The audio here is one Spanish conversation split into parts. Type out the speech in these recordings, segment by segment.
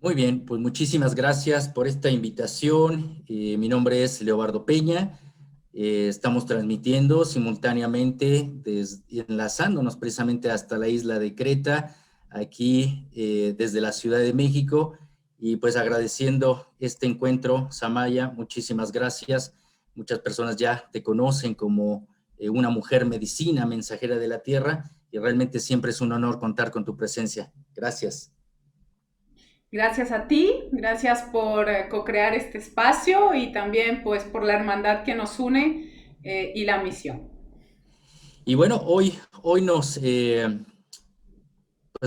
Muy bien, pues muchísimas gracias por esta invitación. Mi nombre es Leobardo Peña. Estamos transmitiendo simultáneamente, enlazándonos precisamente hasta la isla de Creta, aquí desde la Ciudad de México, y pues agradeciendo este encuentro, Samaya, muchísimas gracias. Muchas personas ya te conocen como una mujer medicina, mensajera de la tierra, y realmente siempre es un honor contar con tu presencia. Gracias. Gracias a ti, gracias por co-crear este espacio y también pues por la hermandad que nos une y la misión. Y bueno, hoy pues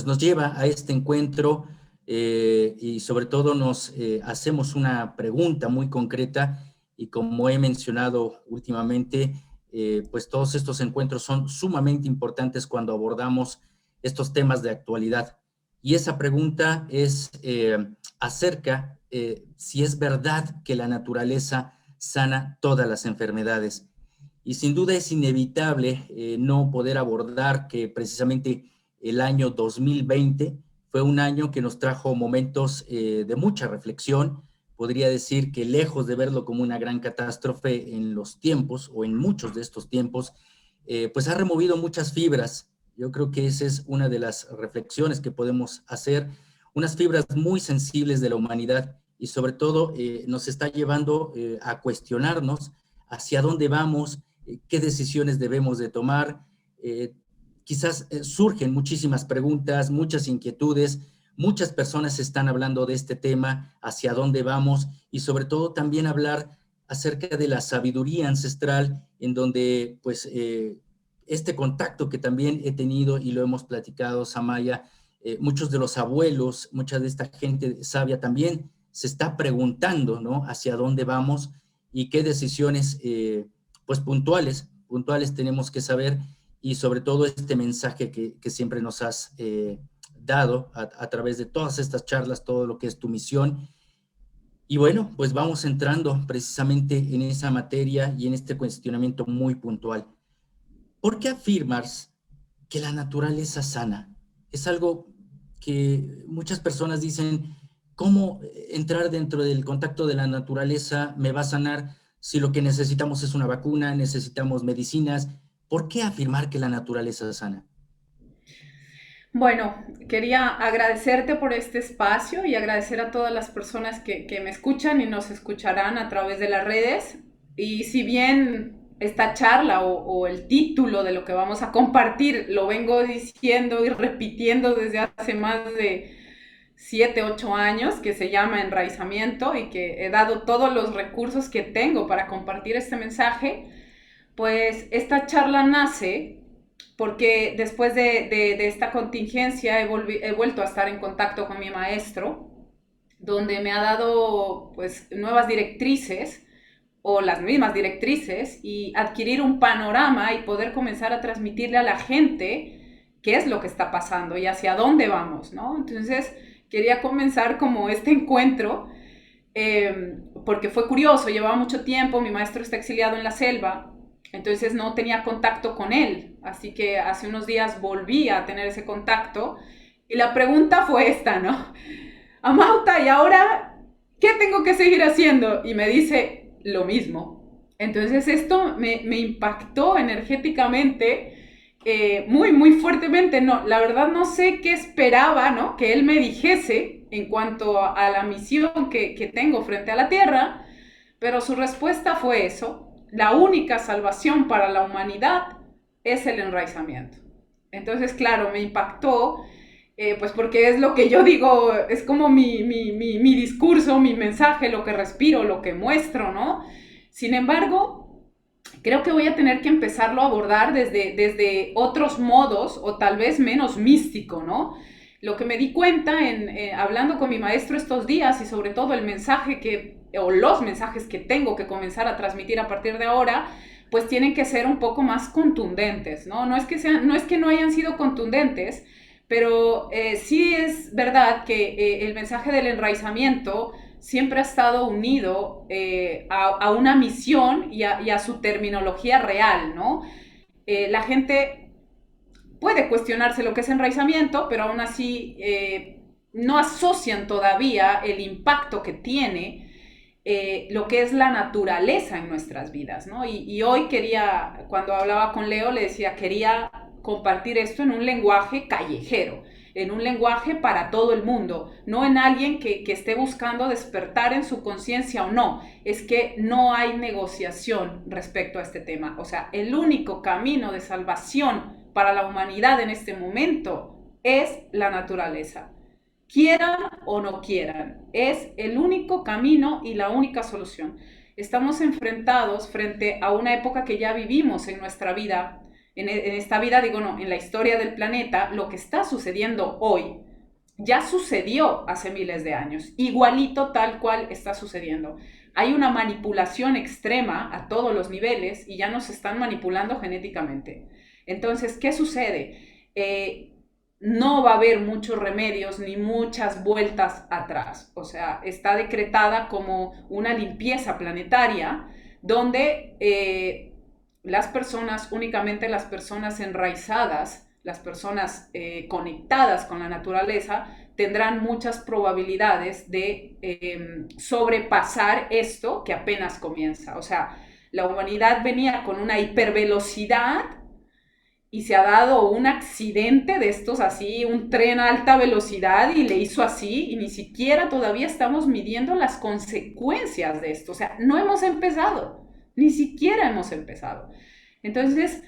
nos lleva a este encuentro y sobre todo nos hacemos una pregunta muy concreta y como he mencionado últimamente, pues todos estos encuentros son sumamente importantes cuando abordamos estos temas de actualidad. Y esa pregunta es acerca si es verdad que la naturaleza sana todas las enfermedades. Y sin duda es inevitable no poder abordar que precisamente el año 2020 fue un año que nos trajo momentos de mucha reflexión. Podría decir que lejos de verlo como una gran catástrofe en los tiempos o en muchos de estos tiempos, pues ha removido muchas fibras. Yo creo que esa es una de las reflexiones que podemos hacer, unas fibras muy sensibles de la humanidad y sobre todo nos está llevando a cuestionarnos hacia dónde vamos, qué decisiones debemos de tomar. Quizás surgen muchísimas preguntas, muchas inquietudes, muchas personas están hablando de este tema, hacia dónde vamos y sobre todo también hablar acerca de la sabiduría ancestral en donde pues este contacto que también he tenido y lo hemos platicado, Samaya, muchos de los abuelos, mucha de esta gente sabia también se está preguntando, ¿no? Hacia dónde vamos y qué decisiones pues puntuales tenemos que saber y sobre todo este mensaje que siempre nos has dado a través de todas estas charlas, todo lo que es tu misión. Y bueno, pues vamos entrando precisamente en esa materia y en este cuestionamiento muy puntual. ¿Por qué afirmas que la naturaleza sana? Es algo que muchas personas dicen, ¿cómo entrar dentro del contacto de la naturaleza me va a sanar si lo que necesitamos es una vacuna, necesitamos medicinas? ¿Por qué afirmar que la naturaleza sana? Bueno, quería agradecerte por este espacio y agradecer a todas las personas que me escuchan y nos escucharán a través de las redes. Y si bien esta charla o el título de lo que vamos a compartir lo vengo diciendo y repitiendo desde hace más de 7, 8 años, que se llama enraizamiento y que he dado todos los recursos que tengo para compartir este mensaje, pues esta charla nace porque después de esta contingencia he vuelto a estar en contacto con mi maestro, donde me ha dado pues nuevas directrices o las mismas directrices y adquirir un panorama y poder comenzar a transmitirle a la gente qué es lo que está pasando y hacia dónde vamos, ¿no? Entonces quería comenzar como este encuentro porque fue curioso, llevaba mucho tiempo, mi maestro está exiliado en la selva, entonces no tenía contacto con él, así que hace unos días volví a tener ese contacto y la pregunta fue esta, ¿no? Amauta, ¿y ahora qué tengo que seguir haciendo? Y me dice lo mismo. Entonces esto me impactó energéticamente muy, muy fuertemente. No, la verdad no sé qué esperaba, ¿no? Que él me dijese en cuanto a la misión que tengo frente a la Tierra, pero su respuesta fue eso. La única salvación para la humanidad es el enraizamiento. Entonces, claro, me impactó, pues porque es lo que yo digo, es como mi discurso, mi mensaje, lo que respiro, lo que muestro, ¿no? Sin embargo, creo que voy a tener que empezarlo a abordar desde otros modos o tal vez menos místico, ¿no? Lo que me di cuenta hablando con mi maestro estos días y sobre todo el mensaje o los mensajes que tengo que comenzar a transmitir a partir de ahora, pues tienen que ser un poco más contundentes, ¿no? No es que no hayan sido contundentes, pero sí es verdad que el mensaje del enraizamiento siempre ha estado unido a una misión y a su terminología real, ¿no? La gente puede cuestionarse lo que es enraizamiento, pero aún así no asocian todavía el impacto que tiene lo que es la naturaleza en nuestras vidas, ¿no? Y hoy quería, cuando hablaba con Leo, le decía, quería compartir esto en un lenguaje callejero, en un lenguaje para todo el mundo, no en alguien que esté buscando despertar en su conciencia o no. Es que no hay negociación respecto a este tema. O sea, el único camino de salvación para la humanidad en este momento es la naturaleza. Quieran o no quieran, es el único camino y la única solución. Estamos enfrentados frente a una época que ya vivimos en nuestra vida, en esta vida, digo no, en la historia del planeta. Lo que está sucediendo hoy ya sucedió hace miles de años, igualito tal cual está sucediendo. Hay una manipulación extrema a todos los niveles y ya nos están manipulando genéticamente. Entonces, ¿qué sucede? No va a haber muchos remedios ni muchas vueltas atrás. O sea, está decretada como una limpieza planetaria donde las personas, únicamente las personas enraizadas, las personas conectadas con la naturaleza, tendrán muchas probabilidades de sobrepasar esto que apenas comienza. O sea, la humanidad venía con una hipervelocidad y se ha dado un accidente de estos así, un tren a alta velocidad y le hizo así, y ni siquiera todavía estamos midiendo las consecuencias de esto. O sea, no hemos empezado, ni siquiera hemos empezado. Entonces,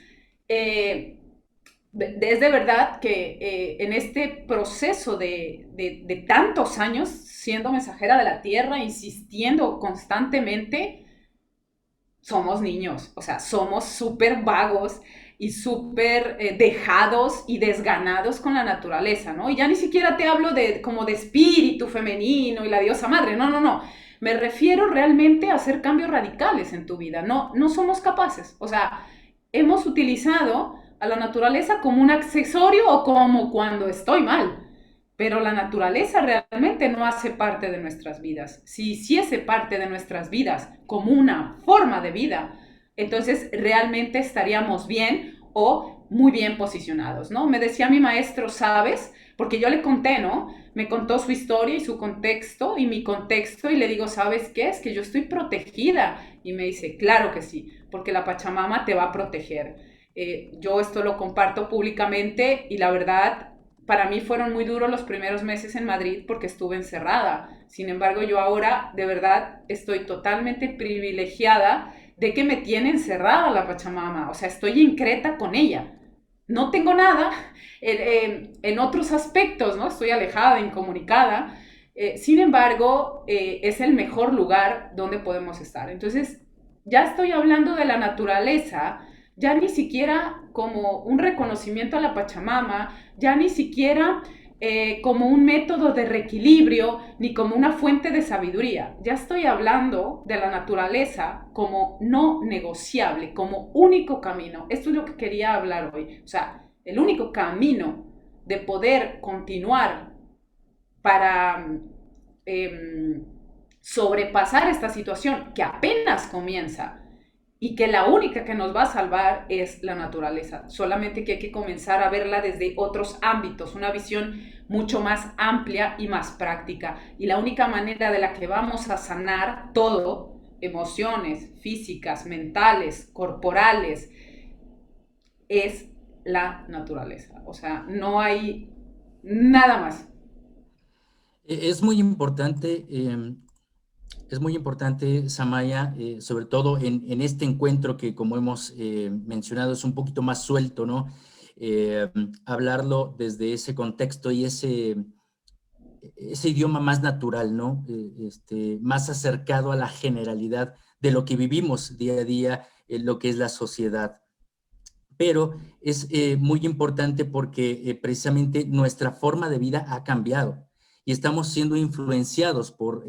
es de verdad que en este proceso de tantos años siendo mensajera de la tierra, insistiendo constantemente, somos niños, o sea, somos súper vagos y súper dejados y desganados con la naturaleza, ¿no? Y ya ni siquiera te hablo de como de espíritu femenino y la diosa madre, no, no, no. Me refiero realmente a hacer cambios radicales en tu vida. No, no somos capaces. O sea, hemos utilizado a la naturaleza como un accesorio o como cuando estoy mal. Pero la naturaleza realmente no hace parte de nuestras vidas. Si hiciese parte de nuestras vidas como una forma de vida, entonces realmente estaríamos bien o muy bien posicionados, ¿no? Me decía mi maestro, ¿sabes? Porque yo le conté, ¿no? Me contó su historia y su contexto y mi contexto y le digo, ¿sabes qué? Es que yo estoy protegida. Y me dice, claro que sí, porque la Pachamama te va a proteger. Yo esto lo comparto públicamente y la verdad para mí fueron muy duros los primeros meses en Madrid porque estuve encerrada. Sin embargo, yo ahora de verdad estoy totalmente privilegiada de que me tiene encerrada la Pachamama. O sea, estoy en Creta con ella. No tengo nada en otros aspectos, ¿no? Estoy alejada, incomunicada. Sin embargo, es el mejor lugar donde podemos estar. Entonces, ya estoy hablando de la naturaleza, ya ni siquiera como un reconocimiento a la Pachamama, ya ni siquiera como un método de reequilibrio, ni como una fuente de sabiduría. Ya estoy hablando de la naturaleza como no negociable, como único camino. Esto es lo que quería hablar hoy. O sea, el único camino de poder continuar para sobrepasar esta situación que apenas comienza y que la única que nos va a salvar es la naturaleza. Solamente que hay que comenzar a verla desde otros ámbitos, una visión mucho más amplia y más práctica. Y la única manera de la que vamos a sanar todo, emociones físicas, mentales, corporales, es la naturaleza. O sea, no hay nada más. Es muy importante, Samaya, sobre todo en este encuentro que, como hemos mencionado, es un poquito más suelto, ¿no? Hablarlo desde ese contexto y ese idioma más natural, ¿no? Más acercado a la generalidad de lo que vivimos día a día, en lo que es la sociedad. Pero es muy importante porque precisamente nuestra forma de vida ha cambiado y estamos siendo influenciados por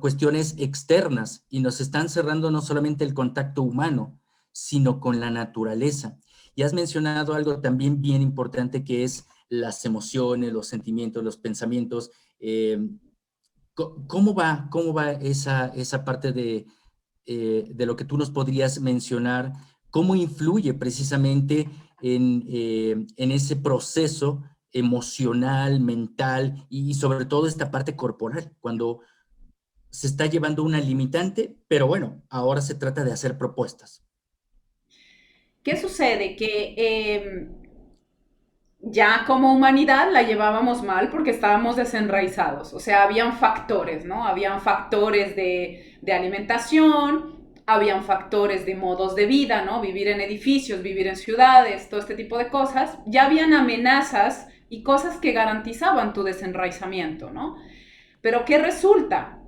cuestiones externas y nos están cerrando no solamente el contacto humano, sino con la naturaleza. Y has mencionado algo también bien importante que es las emociones, los sentimientos, los pensamientos. ¿Cómo va esa parte de lo que tú nos podrías mencionar? ¿Cómo influye precisamente en ese proceso emocional, mental y sobre todo esta parte corporal, cuando se está llevando una limitante, pero bueno, ahora se trata de hacer propuestas. ¿Qué sucede? Que ya como humanidad la llevábamos mal porque estábamos desenraizados. O sea, habían factores, ¿no? Habían factores de alimentación, habían factores de modos de vida, ¿no? Vivir en edificios, vivir en ciudades, todo este tipo de cosas. Ya habían amenazas y cosas que garantizaban tu desenraizamiento, ¿no? Pero ¿qué resulta?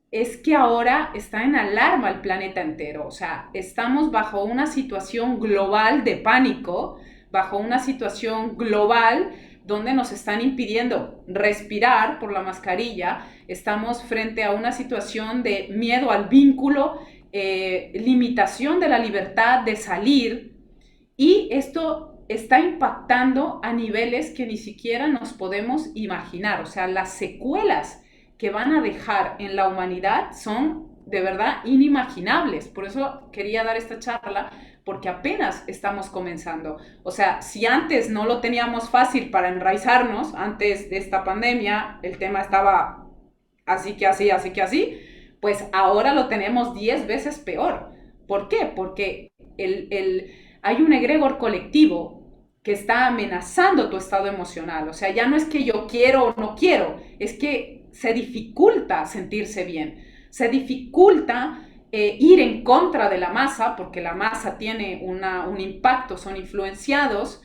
Es que ahora está en alarma el planeta entero. O sea, estamos bajo una situación global de pánico, bajo una situación global donde nos están impidiendo respirar por la mascarilla. Estamos frente a una situación de miedo al vínculo, limitación de la libertad de salir, y esto está impactando a niveles que ni siquiera nos podemos imaginar. O sea, las secuelas que van a dejar en la humanidad son de verdad inimaginables. Por eso quería dar esta charla, porque apenas estamos comenzando. O sea, si antes no lo teníamos fácil para enraizarnos, antes de esta pandemia, el tema estaba así que así, así que así, pues ahora lo tenemos 10 veces peor. ¿Por qué? Porque hay un egregor colectivo que está amenazando tu estado emocional. O sea, ya no es que yo quiero o no quiero, es que se dificulta sentirse bien, se dificulta ir en contra de la masa, porque la masa tiene un impacto, son influenciados,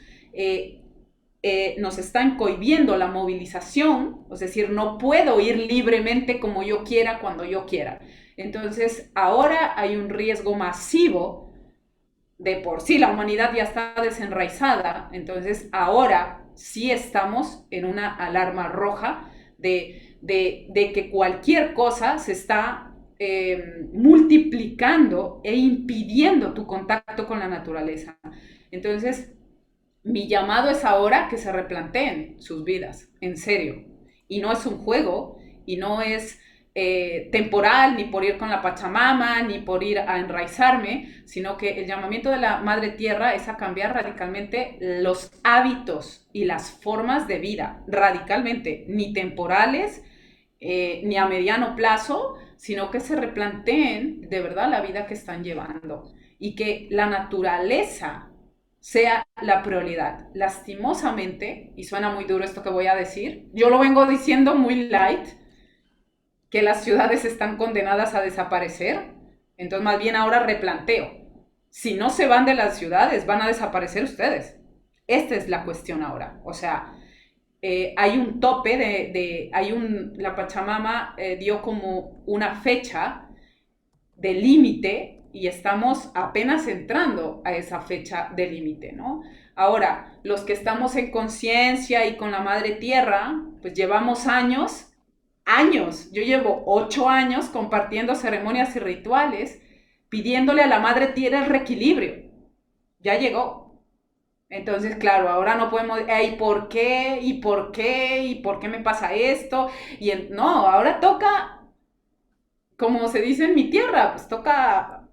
nos están cohibiendo la movilización, es decir, no puedo ir libremente como yo quiera, cuando yo quiera. Entonces, ahora hay un riesgo masivo. De por sí la humanidad ya está desenraizada, entonces ahora sí estamos en una alarma roja de que cualquier cosa se está multiplicando e impidiendo tu contacto con la naturaleza. Entonces, mi llamado es ahora que se replanteen sus vidas, en serio. Y no es un juego, y no es temporal, ni por ir con la Pachamama, ni por ir a enraizarme, sino que el llamamiento de la Madre Tierra es a cambiar radicalmente los hábitos y las formas de vida, radicalmente, ni temporales, ni a mediano plazo, sino que se replanteen de verdad la vida que están llevando y que la naturaleza sea la prioridad. Lastimosamente, y suena muy duro esto que voy a decir, yo lo vengo diciendo muy light, que las ciudades están condenadas a desaparecer, entonces más bien ahora replanteo. Si no se van de las ciudades, van a desaparecer ustedes. Esta es la cuestión ahora. O sea, hay un tope la Pachamama dio como una fecha de límite y estamos apenas entrando a esa fecha de límite, ¿no? Ahora, los que estamos en conciencia y con la Madre Tierra, pues llevamos años, años. Yo llevo 8 años compartiendo ceremonias y rituales, pidiéndole a la Madre Tierra el reequilibrio. Ya llegó. Entonces, claro, ahora no podemos, ¿y por qué? ¿Y por qué? ¿Y por qué me pasa esto? No, ahora toca, como se dice en mi tierra, pues toca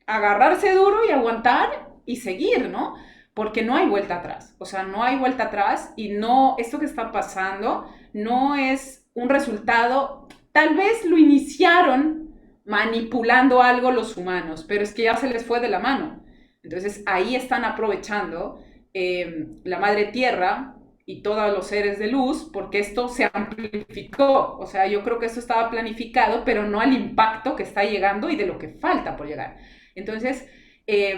agarrarse duro y aguantar y seguir, ¿no? Porque no hay vuelta atrás, o sea, no hay vuelta atrás, y no, esto que está pasando no es un resultado, tal vez lo iniciaron manipulando algo los humanos, pero es que ya se les fue de la mano. Entonces ahí están aprovechando la madre tierra y todos los seres de luz, porque esto se amplificó. O sea, yo creo que esto estaba planificado, pero no al impacto que está llegando y de lo que falta por llegar. Entonces,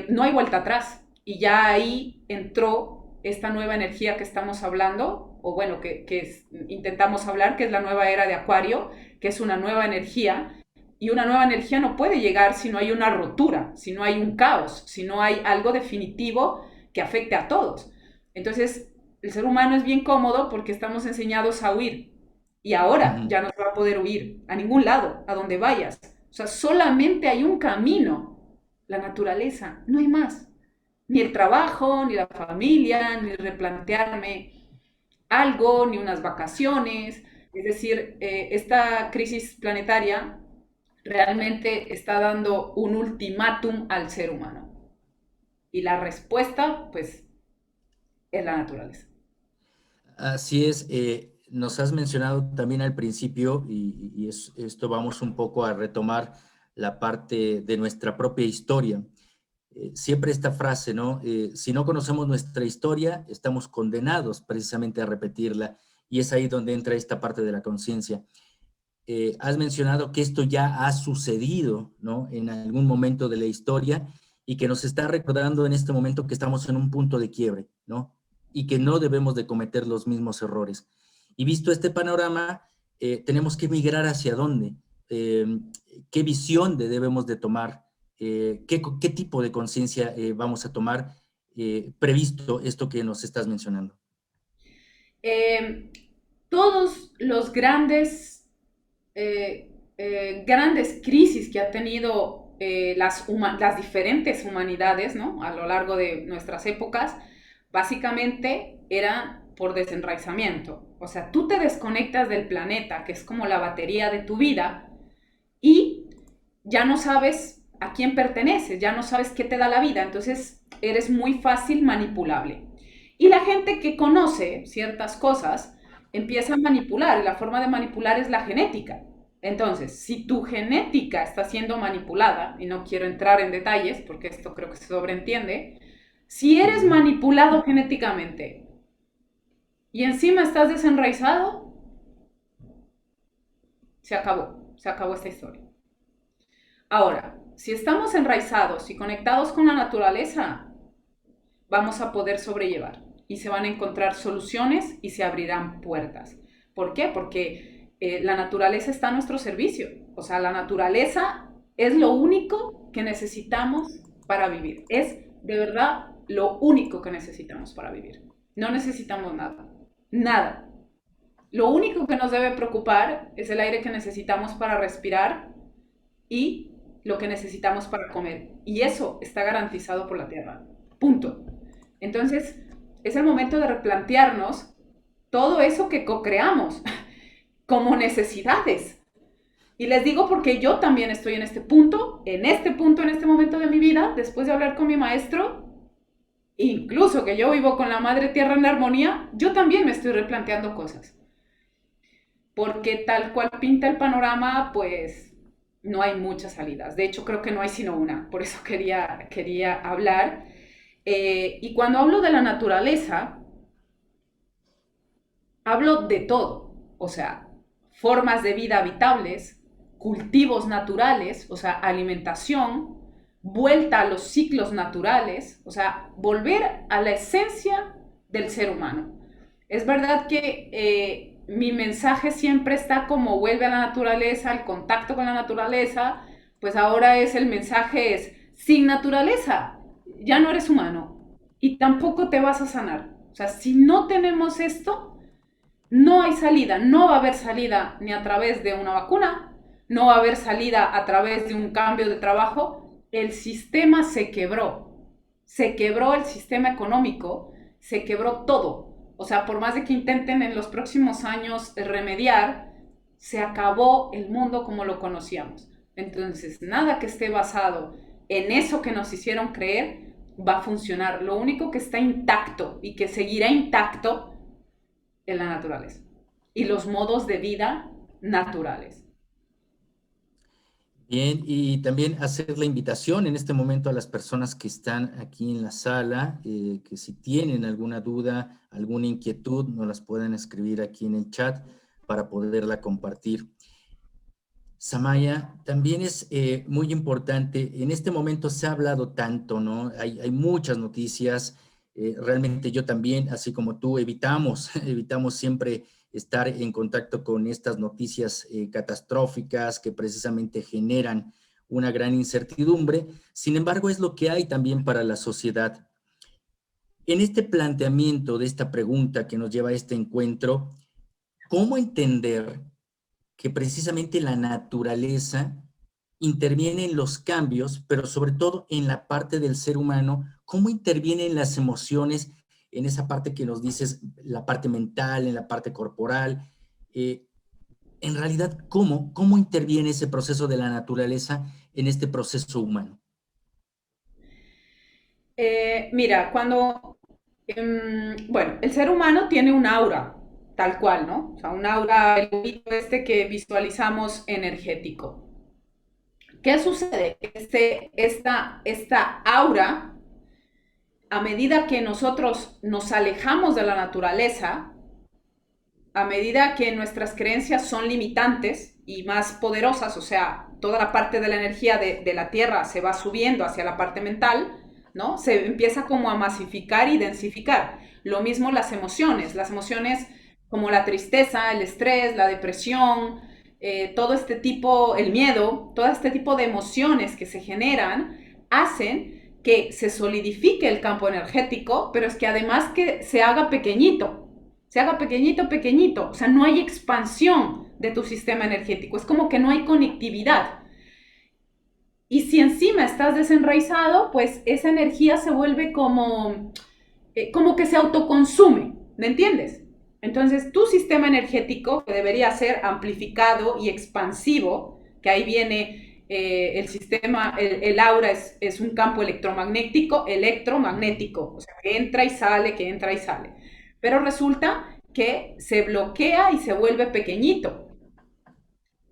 no hay vuelta atrás. Y ya ahí entró esta nueva energía que estamos hablando, o bueno, intentamos hablar, que es la nueva era de Acuario, que es una nueva energía. Y una nueva energía no puede llegar si no hay una rotura, si no hay un caos, si no hay algo definitivo que afecte a todos. Entonces, el ser humano es bien cómodo porque estamos enseñados a huir. Y ahora Ujú. ya no se va a poder huir a ningún lado, a donde vayas. O sea, solamente hay un camino, la naturaleza, no hay más. Ni el trabajo, ni la familia, ni replantearme algo, ni unas vacaciones. Es decir, esta crisis planetaria realmente está dando un ultimátum al ser humano. Y la respuesta, pues, es la naturaleza. Así es, nos has mencionado también al principio, esto vamos un poco a retomar la parte de nuestra propia historia. Siempre esta frase, ¿no? Si no conocemos nuestra historia, estamos condenados precisamente a repetirla, y es ahí donde entra esta parte de la conciencia. Has mencionado que esto ya ha sucedido, ¿no? En algún momento de la historia y que nos está recordando en este momento que estamos en un punto de quiebre, ¿no? Y que no debemos de cometer los mismos errores. Y visto este panorama, tenemos que migrar hacia dónde, eh, qué visión debemos de tomar, qué tipo de conciencia vamos a tomar, previsto esto que nos estás mencionando. Eh, Todos los grandes crisis que ha tenido las diferentes humanidades, ¿no? A lo largo de nuestras épocas, básicamente eran por desenraizamiento. O sea, tú te desconectas del planeta, que es como la batería de tu vida, y ya no sabes a quién perteneces, ya no sabes qué te da la vida, entonces eres muy fácil manipulable. Y la gente que conoce ciertas cosas empieza a manipular, y la forma de manipular es la genética. Entonces, si tu genética está siendo manipulada, y no quiero entrar en detalles porque esto creo que se sobreentiende, si eres manipulado genéticamente y encima estás desenraizado, se acabó esta historia. Ahora, si estamos enraizados y conectados con la naturaleza, vamos a poder sobrellevar y se van a encontrar soluciones y se abrirán puertas. ¿Por qué? Porque la naturaleza está a nuestro servicio. O sea, la naturaleza es lo único que necesitamos para vivir. Es de verdad lo único que necesitamos para vivir. No necesitamos nada. Nada. Lo único que nos debe preocupar es el aire que necesitamos para respirar y lo que necesitamos para comer. Y eso está garantizado por la tierra. Punto. Entonces, es el momento de replantearnos todo eso que co-creamos como necesidades. Y les digo porque yo también estoy en en este momento de mi vida, después de hablar con mi maestro, incluso que yo vivo con la madre tierra en armonía, yo también me estoy replanteando cosas. Porque tal cual pinta el panorama, pues no hay muchas salidas. De hecho, creo que no hay sino una. Por eso quería hablar. Y cuando hablo de la naturaleza, hablo de todo. O sea, formas de vida habitables, cultivos naturales, o sea, alimentación, vuelta a los ciclos naturales, o sea, volver a la esencia del ser humano. Es verdad que mi mensaje siempre está como vuelve a la naturaleza, el contacto con la naturaleza, pues ahora el mensaje es, sin naturaleza, ya no eres humano y tampoco te vas a sanar. O sea, si no tenemos esto, no hay salida, no va a haber salida ni a través de una vacuna, no va a haber salida a través de un cambio de trabajo. El sistema se quebró el sistema económico, se quebró todo. O sea, por más de que intenten en los próximos años remediar, se acabó el mundo como lo conocíamos. Entonces, nada que esté basado en eso que nos hicieron creer va a funcionar. Lo único que está intacto y que seguirá intacto en la naturaleza y los modos de vida naturales. Bien, y también hacer la invitación en este momento a las personas que están aquí en la sala, que si tienen alguna duda, alguna inquietud, nos las pueden escribir aquí en el chat para poderla compartir. Samaya, también es muy importante, en este momento se ha hablado tanto, ¿no? Hay muchas noticias, realmente yo también, así como tú, evitamos siempre estar en contacto con estas noticias catastróficas que precisamente generan una gran incertidumbre. Sin embargo, es lo que hay también para la sociedad. En este planteamiento de esta pregunta que nos lleva a este encuentro, ¿cómo entender que precisamente la naturaleza interviene en los cambios, pero sobre todo en la parte del ser humano? ¿Cómo intervienen las emociones en esa parte que nos dices, la parte mental, en la parte corporal? Eh, en realidad, ¿cómo interviene ese proceso de la naturaleza en este proceso humano? Mira, cuando Bueno, el ser humano tiene un aura, tal cual, ¿no? O sea, un aura, el este que visualizamos energético. ¿Qué sucede? Esta aura, a medida que nosotros nos alejamos de la naturaleza, a medida que nuestras creencias son limitantes y más poderosas, o sea, toda la parte de la energía de la Tierra se va subiendo hacia la parte mental, ¿no? Se empieza como a masificar y densificar. Lo mismo las emociones como la tristeza, el estrés, la depresión, todo este tipo, el miedo, todo este tipo de emociones que se generan, hacen que se solidifique el campo energético, pero es que además que se haga pequeñito, pequeñito, o sea, no hay expansión de tu sistema energético, es como que no hay conectividad. Y si encima estás desenraizado, pues esa energía se vuelve como que se autoconsume, ¿me entiendes? Entonces, tu sistema energético, que debería ser amplificado y expansivo, que ahí viene el sistema, el aura es un campo electromagnético, o sea, que entra y sale, que entra y sale. Pero resulta que se bloquea y se vuelve pequeñito.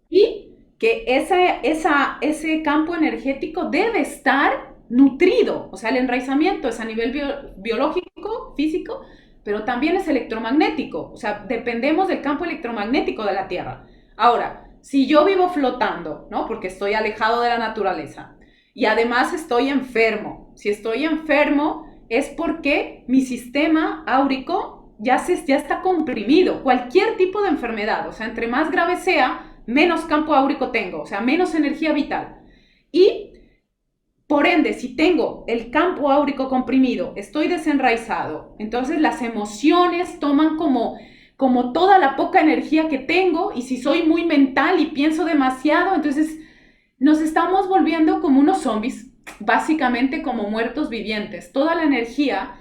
Y que ese campo energético debe estar nutrido. O sea, el enraizamiento es a nivel biológico, físico, pero también es electromagnético. O sea, dependemos del campo electromagnético de la Tierra. Ahora, si yo vivo flotando, ¿no? Porque estoy alejado de la naturaleza y además estoy enfermo. Si estoy enfermo es porque mi sistema áurico ya está comprimido. Cualquier tipo de enfermedad, o sea, entre más grave sea, menos campo áurico tengo, o sea, menos energía vital. Y por ende, si tengo el campo áurico comprimido, estoy desenraizado, entonces las emociones toman como toda la poca energía que tengo, y si soy muy mental y pienso demasiado, entonces nos estamos volviendo como unos zombies, básicamente como muertos vivientes. Toda la energía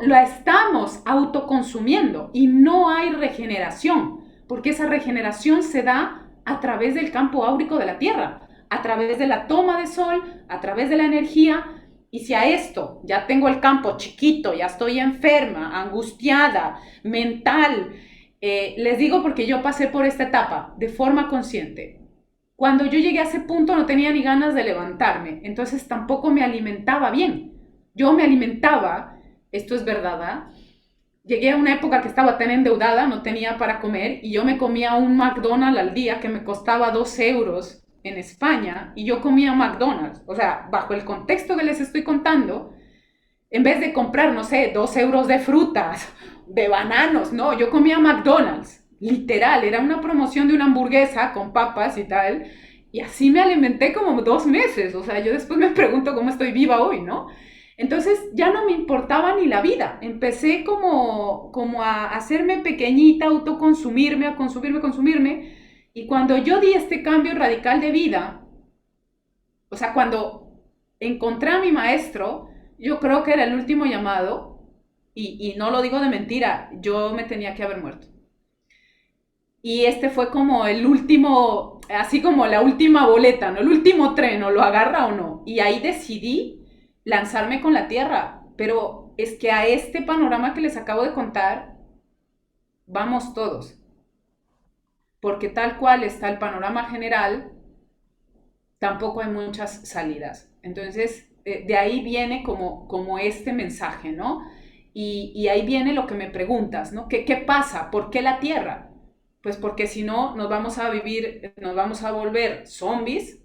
la estamos autoconsumiendo y no hay regeneración, porque esa regeneración se da a través del campo áurico de la Tierra, a través de la toma de sol, a través de la energía. Y si a esto ya tengo el campo chiquito, ya estoy enferma, angustiada, mental, les digo porque yo pasé por esta etapa de forma consciente. Cuando yo llegué a ese punto no tenía ni ganas de levantarme, entonces tampoco me alimentaba bien. Yo me alimentaba, esto es verdad, ¿eh? Llegué a una época que estaba tan endeudada, no tenía para comer, y yo me comía un McDonald's al día que me costaba 2 euros en España, y yo comía McDonald's. O sea, bajo el contexto que les estoy contando, en vez de comprar, no sé, 2 euros de frutas, de bananos, no, yo comía McDonald's, literal, era una promoción de una hamburguesa con papas y tal, y así me alimenté como 2 meses. O sea, yo después me pregunto cómo estoy viva hoy, ¿no? Entonces ya no me importaba ni la vida, empecé como a hacerme pequeñita, autoconsumirme, a consumirme, y cuando yo di este cambio radical de vida, o sea, cuando encontré a mi maestro, yo creo que era el último llamado, y no lo digo de mentira, yo me tenía que haber muerto. Y este fue como el último, así como la última boleta, ¿no? El último tren, o lo agarra o no. Y ahí decidí lanzarme con la tierra. Pero es que a este panorama que les acabo de contar, vamos todos. Porque tal cual está el panorama general, tampoco hay muchas salidas. Entonces, de ahí viene como este mensaje, ¿no? Y ahí viene lo que me preguntas, ¿no? ¿Qué pasa? ¿Por qué la Tierra? Pues porque si no, nos vamos a volver zombies,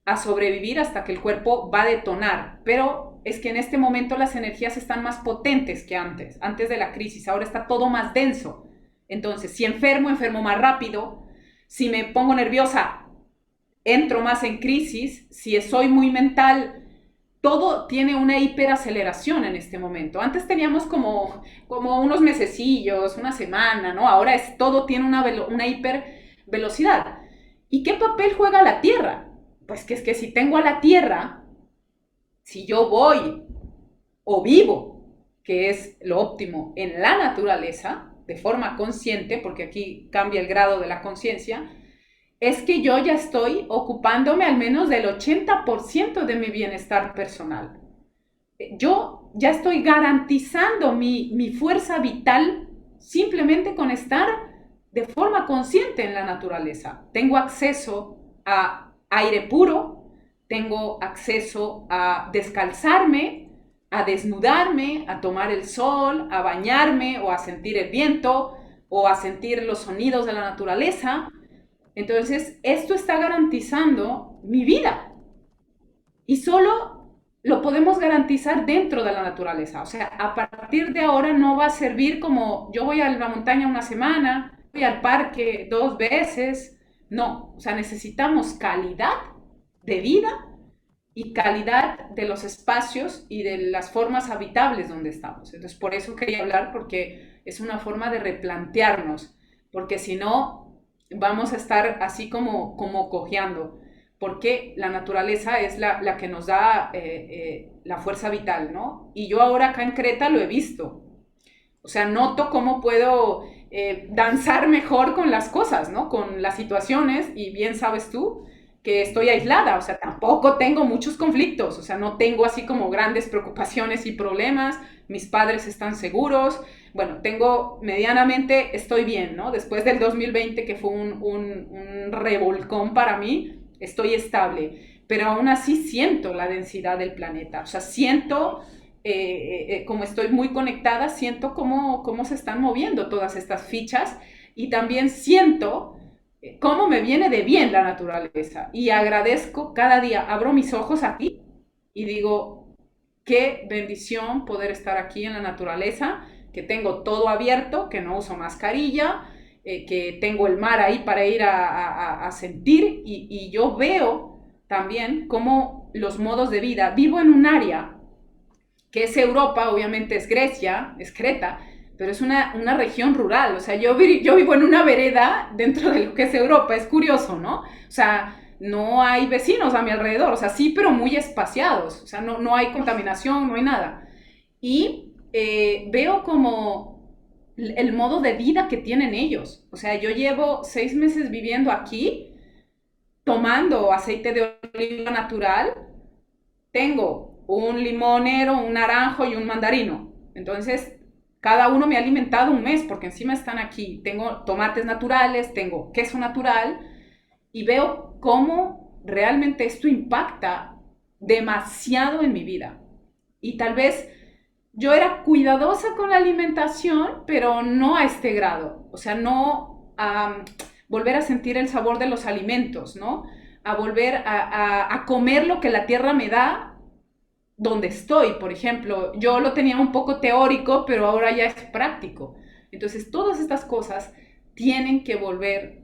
a sobrevivir hasta que el cuerpo va a detonar. Pero es que en este momento las energías están más potentes que antes de la crisis. Ahora está todo más denso. Entonces, si enfermo más rápido. Si me pongo nerviosa, entro más en crisis. Si soy muy mental, todo tiene una hiperaceleración en este momento. Antes teníamos como unos mesecillos, una semana, ¿no? Ahora todo tiene una hiper velocidad. ¿Y qué papel juega la Tierra? Pues que es que si tengo a la Tierra, si yo voy o vivo, que es lo óptimo, en la naturaleza, de forma consciente, porque aquí cambia el grado de la conciencia, es que yo ya estoy ocupándome al menos del 80% de mi bienestar personal. Yo ya estoy garantizando mi fuerza vital simplemente con estar de forma consciente en la naturaleza. Tengo acceso a aire puro, tengo acceso a descalzarme, a desnudarme, a tomar el sol, a bañarme o a sentir el viento o a sentir los sonidos de la naturaleza. Entonces, esto está garantizando mi vida. Y solo lo podemos garantizar dentro de la naturaleza. O sea, a partir de ahora no va a servir como yo voy a la montaña una semana, voy al parque 2 veces. No, o sea, necesitamos calidad de vida y calidad de los espacios y de las formas habitables donde estamos. Entonces, por eso quería hablar, porque es una forma de replantearnos, porque si no, vamos a estar así como cojeando, porque la naturaleza es la que nos da la fuerza vital, ¿no? Y yo ahora acá en Creta lo he visto. O sea, noto cómo puedo danzar mejor con las cosas, ¿no? Con las situaciones, y bien sabes tú que estoy aislada, o sea, tampoco tengo muchos conflictos, o sea, no tengo así como grandes preocupaciones y problemas, mis padres están seguros, bueno, tengo medianamente, estoy bien, ¿no? Después del 2020, que fue un revolcón para mí, estoy estable, pero aún así siento la densidad del planeta, o sea, siento como estoy muy conectada, siento cómo se están moviendo todas estas fichas, y también siento cómo me viene de bien la naturaleza. Y agradezco cada día, abro mis ojos aquí y digo, qué bendición poder estar aquí en la naturaleza, que tengo todo abierto, que no uso mascarilla, que tengo el mar ahí para ir a sentir, y yo veo también cómo los modos de vida, vivo en un área que es Europa, obviamente es Grecia, es Creta, pero es una región rural. O sea, yo vivo en una vereda dentro de lo que es Europa, es curioso, ¿no? O sea, no hay vecinos a mi alrededor, o sea, sí, pero muy espaciados, o sea, no hay contaminación, no hay nada. Y veo como el modo de vida que tienen ellos. O sea, yo llevo 6 meses viviendo aquí, tomando aceite de oliva natural, tengo un limonero, un naranjo y un mandarino. Entonces, cada uno me ha alimentado un mes, porque encima están aquí. Tengo tomates naturales, tengo queso natural, y veo cómo realmente esto impacta demasiado en mi vida. Y tal vez yo era cuidadosa con la alimentación, pero no a este grado. O sea, no a volver a sentir el sabor de los alimentos, ¿no? A volver a comer lo que la tierra me da donde estoy. Por ejemplo, yo lo tenía un poco teórico, pero ahora ya es práctico. Entonces, todas estas cosas tienen que volver,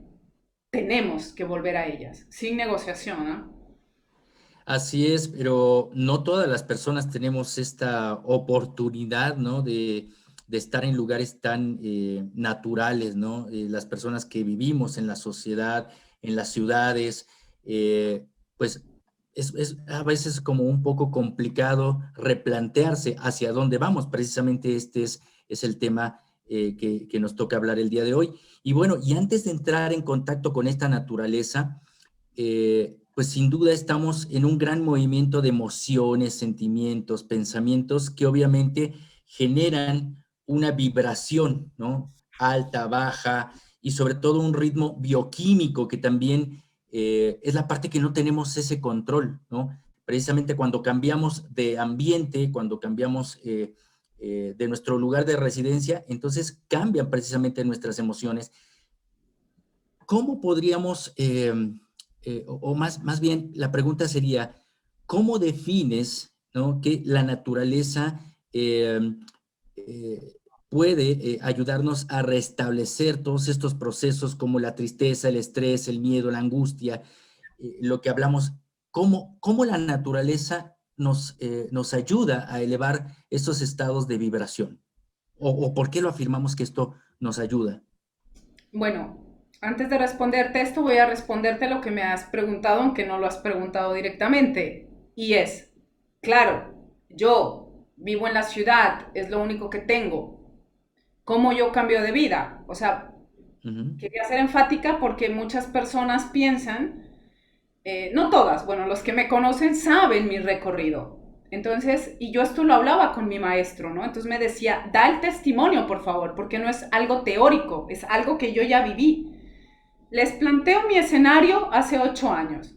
tenemos que volver a ellas, sin negociación, ¿no? Así es, pero no todas las personas tenemos esta oportunidad, ¿no? De estar en lugares tan naturales, ¿no? Las personas que vivimos en la sociedad, en las ciudades, pues es a veces como un poco complicado replantearse hacia dónde vamos. Precisamente es el tema que nos toca hablar el día de hoy. Y bueno, y antes de entrar en contacto con esta naturaleza, pues sin duda estamos en un gran movimiento de emociones, sentimientos, pensamientos que obviamente generan una vibración, ¿no? Alta, baja y sobre todo un ritmo bioquímico que también es la parte que no tenemos ese control, ¿no? Precisamente cuando cambiamos de ambiente, cuando cambiamos de nuestro lugar de residencia, entonces cambian precisamente nuestras emociones. ¿Cómo podríamos, o más bien la pregunta sería, ¿cómo defines, ¿no? Que la naturaleza eh, puede ayudarnos a restablecer todos estos procesos como la tristeza, el estrés, el miedo, la angustia, lo que hablamos? ¿Cómo la naturaleza nos ayuda a elevar estos estados de vibración? ¿O por qué lo afirmamos que esto nos ayuda? Bueno, antes de responderte esto, voy a responderte lo que me has preguntado, aunque no lo has preguntado directamente. Y es, claro, yo vivo en la ciudad, es lo único que tengo. ¿Cómo yo cambio de vida? O sea, Ujú. quería ser enfática porque muchas personas piensan, no todas, bueno, los que me conocen saben mi recorrido. Entonces, y yo esto lo hablaba con mi maestro, ¿no? Entonces me decía, da el testimonio, por favor, porque no es algo teórico, es algo que yo ya viví. Les planteo mi escenario hace 8 años.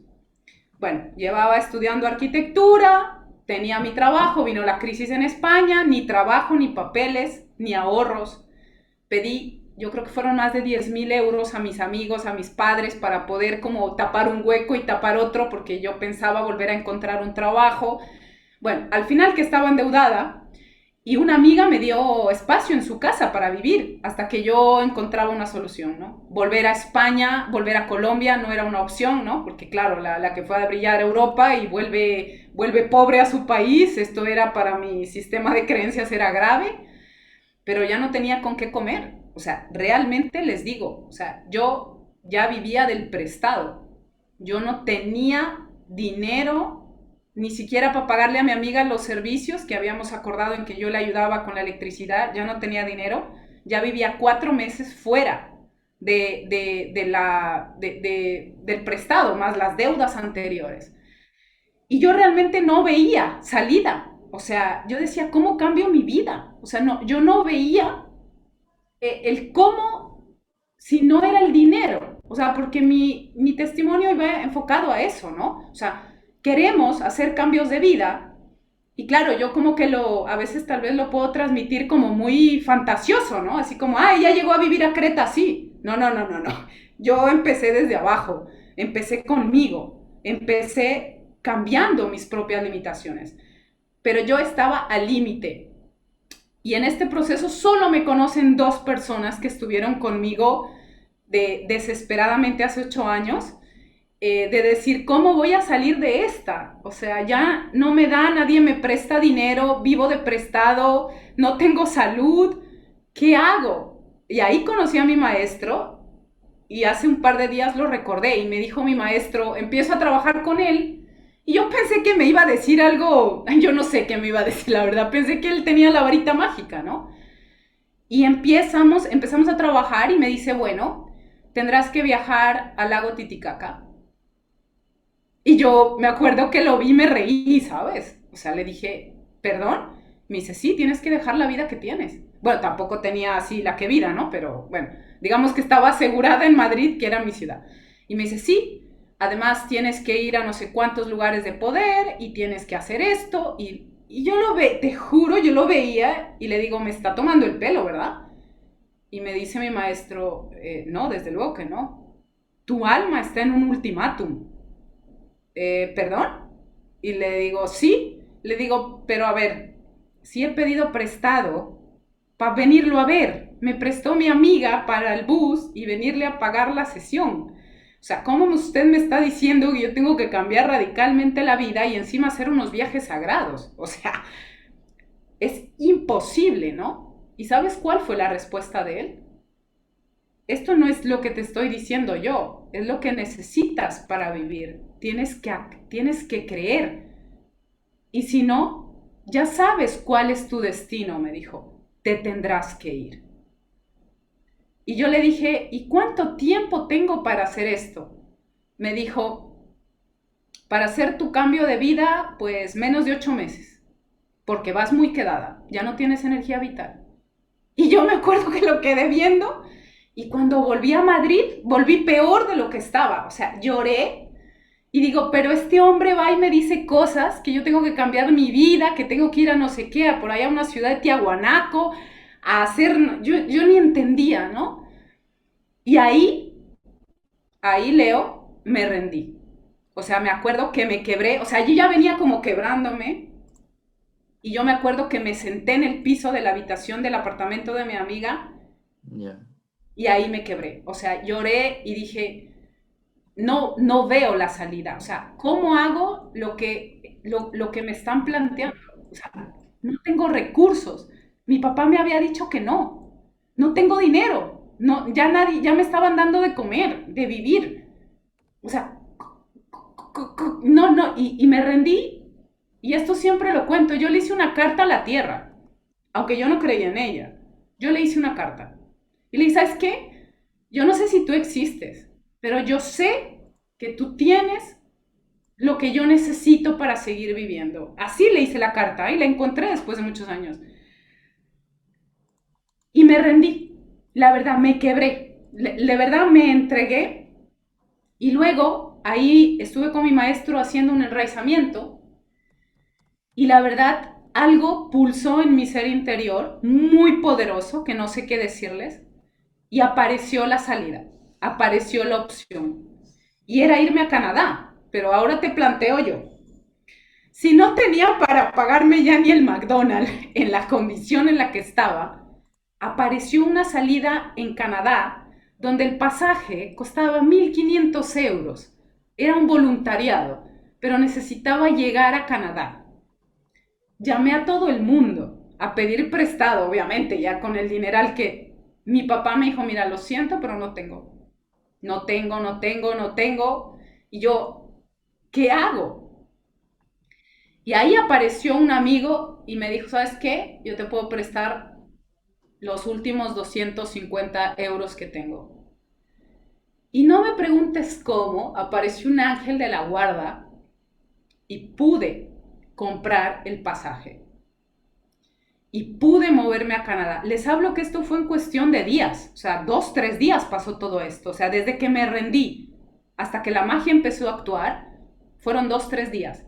Bueno, llevaba estudiando arquitectura, tenía mi trabajo, vino la crisis en España, ni trabajo, ni papeles, ni ahorros. Pedí, yo creo que fueron más de 10,000 euros a mis amigos, a mis padres, para poder como tapar un hueco y tapar otro, porque yo pensaba volver a encontrar un trabajo. Bueno, al final que estaba endeudada y una amiga me dio espacio en su casa para vivir hasta que yo encontraba una solución, ¿no? Volver a España, volver a Colombia no era una opción, ¿no? Porque claro, la que fue a brillar a Europa y vuelve pobre a su país, esto era para mi sistema de creencias era grave, pero ya no tenía con qué comer. O sea, realmente les digo, o sea, yo ya vivía del prestado. Yo no tenía dinero ni siquiera para pagarle a mi amiga los servicios que habíamos acordado en que yo le ayudaba con la electricidad. Ya no tenía dinero. Ya vivía 4 meses fuera del prestado, más las deudas anteriores. Y yo realmente no veía salida. O sea, yo decía, ¿cómo cambio mi vida? O sea, no, yo no veía el cómo si no era el dinero. O sea, porque mi testimonio iba enfocado a eso, ¿no? O sea, queremos hacer cambios de vida y claro, yo como que a veces tal vez lo puedo transmitir como muy fantasioso, ¿no? Así como, ah, ya llegó a vivir a Creta, sí. No, no, no, no, no. Yo empecé desde abajo, empecé conmigo, empecé cambiando mis propias limitaciones, pero yo estaba al límite. Y en este proceso solo me conocen 2 personas que estuvieron conmigo desesperadamente hace 8 años, de decir, ¿cómo voy a salir de esta? O sea, ya no me da, nadie me presta dinero, vivo de prestado, no tengo salud, ¿qué hago? Y ahí conocí a mi maestro y hace un par de días lo recordé y me dijo mi maestro, empiezo a trabajar con él. Y yo pensé que me iba a decir algo, yo no sé qué me iba a decir, la verdad, pensé que él tenía la varita mágica, ¿no? Y empezamos a trabajar y me dice, bueno, tendrás que viajar al lago Titicaca. Y yo me acuerdo que lo vi y me reí, ¿sabes? O sea, le dije, ¿perdón? Me dice, sí, tienes que dejar la vida que tienes. Bueno, tampoco tenía así la que vida, ¿no? Pero bueno, digamos que estaba asegurada en Madrid, que era mi ciudad. Y me dice, sí, además tienes que ir a no sé cuántos lugares de poder y tienes que hacer esto. Y yo te juro, yo lo veía y le digo, me está tomando el pelo, ¿verdad? Y me dice mi maestro, no, desde luego que no. Tu alma está en un ultimátum. ¿Perdón? Y le digo, sí. Le digo, pero a ver, si he pedido prestado para venirlo a ver. Me prestó mi amiga para el bus y venirle a pagar la sesión. O sea, ¿cómo usted me está diciendo que yo tengo que cambiar radicalmente la vida y encima hacer unos viajes sagrados? O sea, es imposible, ¿no? ¿Y sabes cuál fue la respuesta de él? Esto no es lo que te estoy diciendo yo, es lo que necesitas para vivir. Tienes que creer. Y si no, ya sabes cuál es tu destino, me dijo. Te tendrás que ir. Y yo le dije, ¿y cuánto tiempo tengo para hacer esto? Me dijo, para hacer tu cambio de vida, pues menos de 8 meses, porque vas muy quedada, ya no tienes energía vital. Y yo me acuerdo que lo quedé viendo y cuando volví a Madrid, volví peor de lo que estaba. O sea, lloré y digo, pero este hombre va y me dice cosas que yo tengo que cambiar mi vida, que tengo que ir a no sé qué, a por allá a una ciudad de Tiahuanaco, a hacer... Yo ni entendía, ¿no? Y ahí Leo, me rendí. O sea, me acuerdo que me quebré, o sea, yo ya venía como quebrándome y yo me acuerdo que me senté en el piso de la habitación del apartamento de mi amiga. Ya. Y ahí me quebré. O sea, lloré y dije, no, no veo la salida. O sea, ¿cómo hago lo que me están planteando? O sea, no tengo recursos. Mi papá me había dicho que no. No tengo dinero. No, ya nadie, ya me estaban dando de comer, de vivir. O sea, no, no. Y me rendí. Y esto siempre lo cuento. Yo le hice una carta a la tierra, aunque yo no creía en ella. Yo le hice una carta. Y le dije, ¿sabes qué? Yo no sé si tú existes, pero yo sé que tú tienes lo que yo necesito para seguir viviendo. Así le hice la carta y la encontré después de muchos años. Y me rendí. La verdad, me quebré. De verdad me entregué. Y luego ahí estuve con mi maestro haciendo un enraizamiento. Y la verdad, algo pulsó en mi ser interior, muy poderoso, que no sé qué decirles. Y apareció la salida. Apareció la opción. Y era irme a Canadá. Pero ahora te planteo yo. Si no tenía para pagarme ya ni el McDonald's en la condición en la que estaba, apareció una salida en Canadá donde el pasaje costaba 1.500 euros. Era un voluntariado, pero necesitaba llegar a Canadá. Llamé a todo el mundo a pedir prestado, obviamente, ya con el dineral que mi papá me dijo, mira, lo siento, pero no tengo. No tengo, no tengo, no tengo. Y yo, ¿qué hago? Y ahí apareció un amigo y me dijo, ¿sabes qué? Yo te puedo prestar los últimos 250 euros que tengo. Y no me preguntes cómo, apareció un ángel de la guarda y pude comprar el pasaje. Y pude moverme a Canadá. Les hablo que esto fue en cuestión de días, o sea, 2, 3 días pasó todo esto. O sea, desde que me rendí hasta que la magia empezó a actuar, fueron 2, 3 días.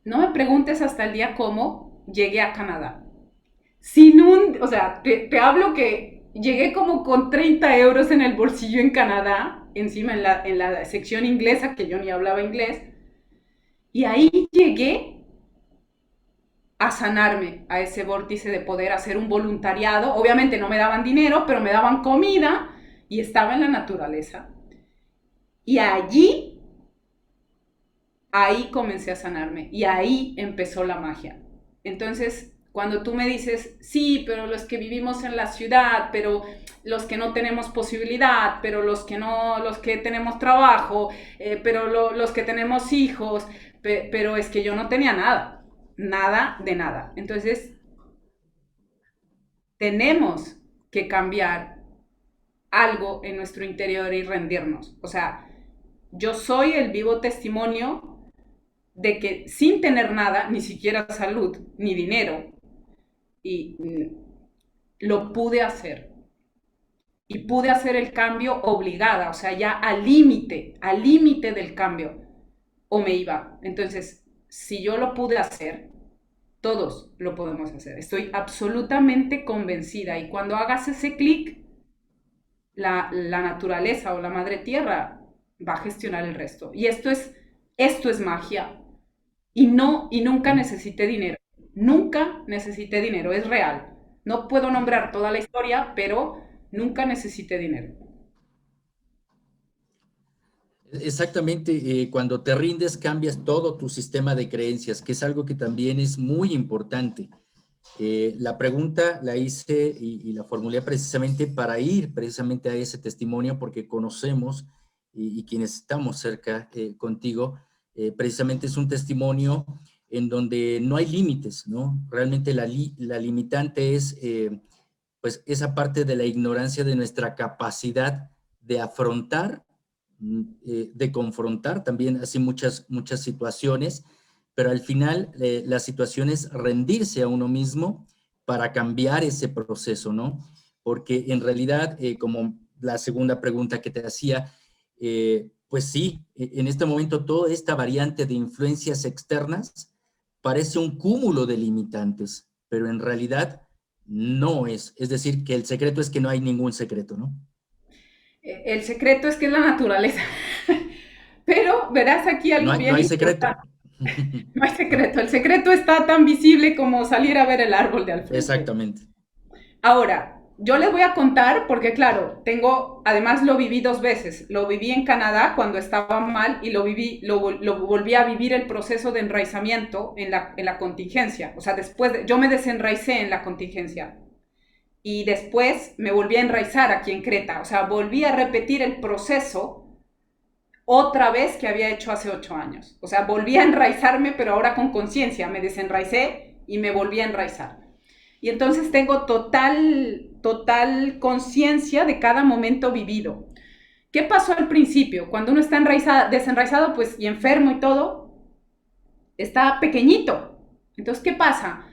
No me preguntes hasta el día cómo llegué a Canadá. O sea, te hablo que llegué como con 30 euros en el bolsillo en Canadá, encima en la sección inglesa, que yo ni hablaba inglés, y ahí llegué a sanarme a ese vórtice de poder hacer un voluntariado. Obviamente no me daban dinero, pero me daban comida y estaba en la naturaleza. Y allí, ahí comencé a sanarme y ahí empezó la magia. Entonces, cuando tú me dices, sí, pero los que vivimos en la ciudad, pero los que no tenemos posibilidad, pero los que no, los que tenemos trabajo, pero los que tenemos hijos, pero es que yo no tenía nada, nada de nada. Entonces, tenemos que cambiar algo en nuestro interior y rendirnos. O sea, yo soy el vivo testimonio de que sin tener nada, ni siquiera salud, ni dinero, y lo pude hacer. Y pude hacer el cambio obligada, o sea, ya al límite del cambio, o me iba. Entonces, si yo lo pude hacer, todos lo podemos hacer. Estoy absolutamente convencida. Y cuando hagas ese clic, la naturaleza o la madre tierra va a gestionar el resto. Y esto es magia. Y no, y nunca necesité dinero. Nunca necesité dinero, es real. No puedo nombrar toda la historia, pero nunca necesité dinero. Exactamente, cuando te rindes cambias todo tu sistema de creencias, que es algo que también es muy importante. La pregunta la hice y la formulé precisamente para ir precisamente a ese testimonio porque conocemos y quienes estamos cerca contigo, precisamente es un testimonio en donde no hay límites, ¿no? Realmente la limitante es pues esa parte de la ignorancia de nuestra capacidad de afrontar, de confrontar también así muchas situaciones, pero al final la situación es rendirse a uno mismo para cambiar ese proceso, ¿no? Porque en realidad, como la segunda pregunta que te hacía, pues sí, en este momento toda esta variante de influencias externas parece un cúmulo de limitantes, pero en realidad no es. Es decir, que el secreto es que no hay ningún secreto, ¿no? El secreto es que es la naturaleza. Pero verás aquí No algo hay, no bien hay secreto. importante. No hay secreto. El secreto está tan visible como salir a ver el árbol de al frente. Exactamente. Ahora, yo les voy a contar, porque claro, además lo viví 2 veces. Lo viví en Canadá cuando estaba mal y lo volví a vivir el proceso de enraizamiento en la contingencia. O sea, yo me desenraicé en la contingencia y después me volví a enraizar aquí en Creta. O sea, volví a repetir el proceso otra vez que había hecho hace 8 años. O sea, volví a enraizarme, pero ahora con conciencia. Me desenraicé y me volví a enraizar. Y entonces tengo total conciencia de cada momento vivido. ¿Qué pasó al principio? Cuando uno está desenraizado pues, y enfermo y todo, está pequeñito. Entonces, ¿qué pasa?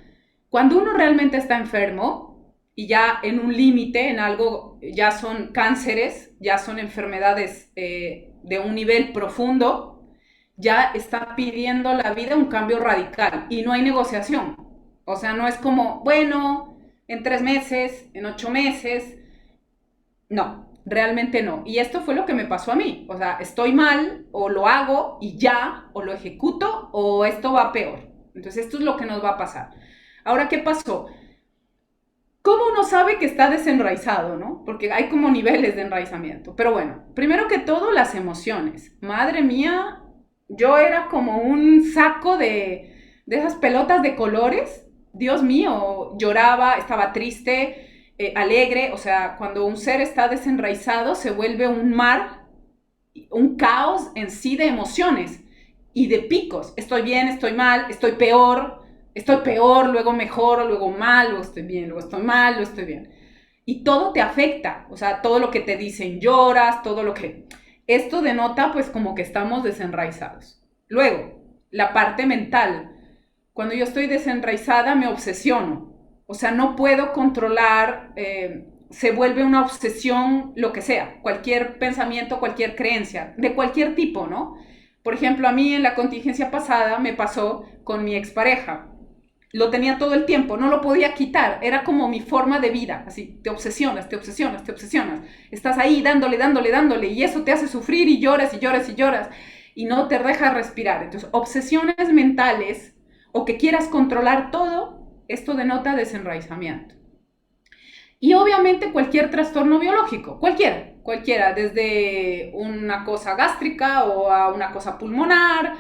Cuando uno realmente está enfermo y ya en un límite, en algo, ya son cánceres, ya son enfermedades de un nivel profundo, ya está pidiendo la vida un cambio radical y no hay negociación. O sea, no es como, bueno, en 3 meses, en 8 meses. No, realmente no. Y esto fue lo que me pasó a mí. O sea, estoy mal, o lo hago y ya, o lo ejecuto, o esto va peor. Entonces, esto es lo que nos va a pasar. Ahora, ¿qué pasó? ¿Cómo uno sabe que está desenraizado, no? Porque hay como niveles de enraizamiento. Pero bueno, primero que todo, las emociones. Madre mía, yo era como un saco de esas pelotas de colores. Dios mío, lloraba, estaba triste, alegre. O sea, cuando un ser está desenraizado, se vuelve un mar, un caos en sí de emociones y de picos. Estoy bien, estoy mal, estoy peor, luego mejor, luego mal, luego estoy bien, luego estoy mal, luego estoy bien. Y todo te afecta, o sea, todo lo que te dicen lloras, todo lo que... Esto denota pues como que estamos desenraizados. Luego, la parte mental. Cuando yo estoy desenraizada me obsesiono. O sea, no puedo controlar, se vuelve una obsesión lo que sea, cualquier pensamiento, cualquier creencia, de cualquier tipo, ¿no? Por ejemplo, a mí en la contingencia pasada me pasó con mi expareja. Lo tenía todo el tiempo, no lo podía quitar, era como mi forma de vida, así, te obsesionas, te obsesionas, te obsesionas, estás ahí dándole, dándole, dándole, y eso te hace sufrir y lloras y lloras y lloras, y no te deja respirar. Entonces, obsesiones mentales o que quieras controlar todo, esto denota desenraizamiento. Y obviamente cualquier trastorno biológico, cualquiera, desde una cosa gástrica o a una cosa pulmonar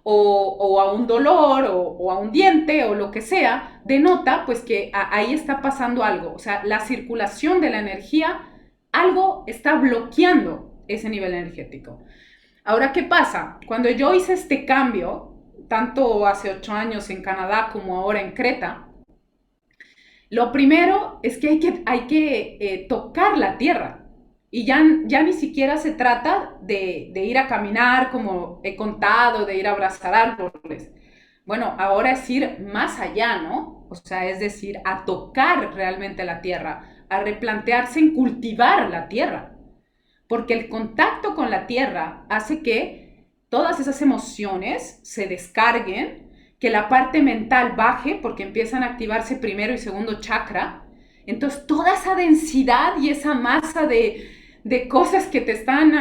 o a un dolor o a un diente o lo que sea, denota pues que ahí está pasando algo. O sea, la circulación de la energía, algo está bloqueando ese nivel energético. Ahora, ¿qué pasa? Cuando yo hice este cambio, tanto hace 8 años en Canadá como ahora en Creta, lo primero es que hay que tocar la tierra. Y ya ni siquiera se trata de ir a caminar, como he contado, de ir a abrazar árboles. Bueno, ahora es ir más allá, ¿no? O sea, es decir, a tocar realmente la tierra, a replantearse en cultivar la tierra. Porque el contacto con la tierra hace que todas esas emociones se descarguen, que la parte mental baje porque empiezan a activarse primero y segundo chakra. Entonces toda esa densidad y esa masa de cosas que te están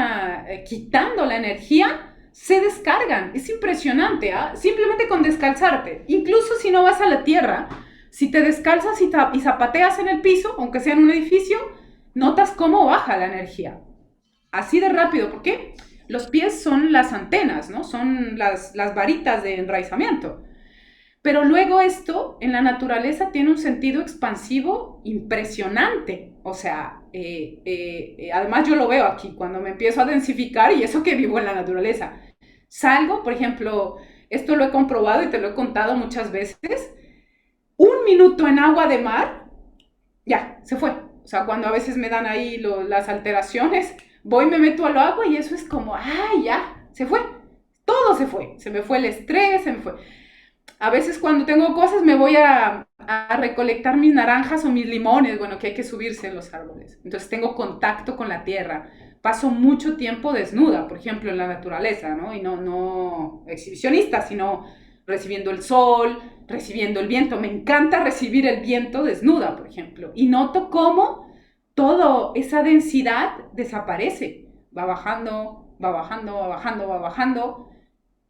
quitando la energía se descargan. Es impresionante, ¿eh? Simplemente con descalzarte. Incluso si no vas a la tierra, si te descalzas y zapateas en el piso, aunque sea en un edificio, notas cómo baja la energía. Así de rápido, ¿por qué? Los pies son las antenas, ¿no? Son las varitas de enraizamiento. Pero luego esto en la naturaleza tiene un sentido expansivo impresionante. O sea, además yo lo veo aquí cuando me empiezo a densificar y eso que vivo en la naturaleza. Salgo, por ejemplo, esto lo he comprobado y te lo he contado muchas veces, 1 minuto en agua de mar, ya, se fue. O sea, cuando a veces me dan ahí las alteraciones, voy, me meto al agua y eso es como, ay, ya, se fue. Todo se fue. Se me fue el estrés, se me fue. A veces cuando tengo cosas me voy a recolectar mis naranjas o mis limones, bueno, que hay que subirse en los árboles. Entonces tengo contacto con la tierra. Paso mucho tiempo desnuda, por ejemplo, en la naturaleza, ¿no? Y no exhibicionista, sino recibiendo el sol, recibiendo el viento. Me encanta recibir el viento desnuda, por ejemplo. Y noto cómo toda esa densidad desaparece. Va bajando, va bajando, va bajando, va bajando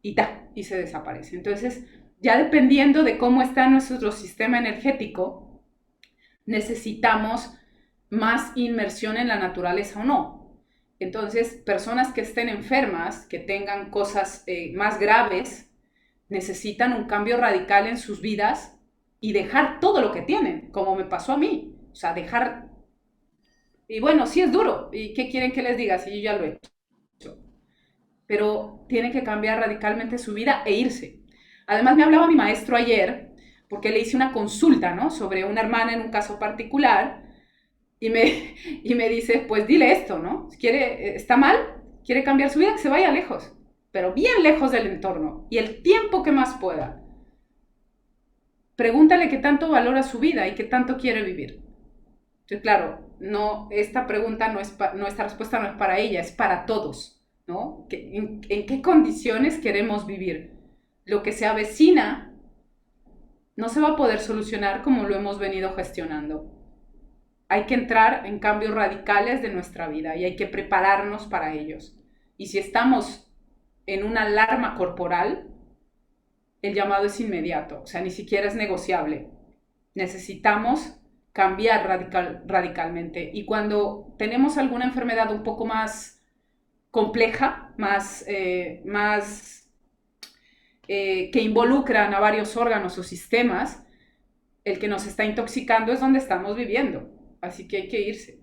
y se desaparece. Entonces, ya dependiendo de cómo está nuestro sistema energético, necesitamos más inmersión en la naturaleza o no. Entonces, personas que estén enfermas, que tengan cosas más graves, necesitan un cambio radical en sus vidas y dejar todo lo que tienen, como me pasó a mí. O sea, dejar... Y bueno, sí es duro. ¿Y qué quieren que les diga si yo ya lo he hecho? Pero tienen que cambiar radicalmente su vida e irse. Además, me hablaba mi maestro ayer, porque le hice una consulta, ¿no? Sobre una hermana en un caso particular, Y y me dice, pues dile esto, ¿no? Si quiere, está mal, quiere cambiar su vida, que se vaya lejos, pero bien lejos del entorno y el tiempo que más pueda. Pregúntale qué tanto valora su vida y qué tanto quiere vivir. Entonces, claro, no, esta pregunta no es, no, esta respuesta no es para ella, es para todos, ¿no? ¿En qué condiciones queremos vivir? Lo que se avecina no se va a poder solucionar como lo hemos venido gestionando. Hay que entrar en cambios radicales de nuestra vida y hay que prepararnos para ellos. Y si estamos en una alarma corporal, el llamado es inmediato, o sea, ni siquiera es negociable. Necesitamos cambiar radicalmente. Y cuando tenemos alguna enfermedad un poco más compleja, que involucran a varios órganos o sistemas, el que nos está intoxicando es donde estamos viviendo. Así que hay que irse.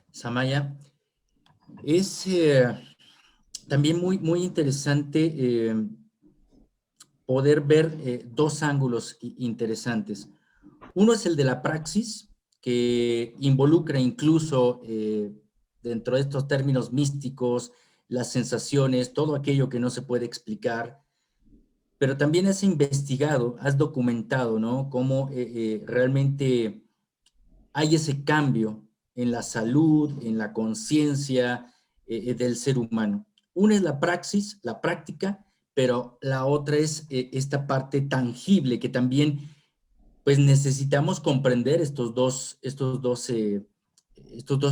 Samaya, es también muy interesante poder ver dos ángulos interesantes. Uno es el de la praxis, que involucra incluso dentro de estos términos místicos, las sensaciones, todo aquello que no se puede explicar, pero también has investigado, has documentado, ¿no? Cómo realmente hay ese cambio en la salud, en la conciencia del ser humano. Una es la praxis, la práctica, pero la otra es esta parte tangible que también pues necesitamos comprender estos dos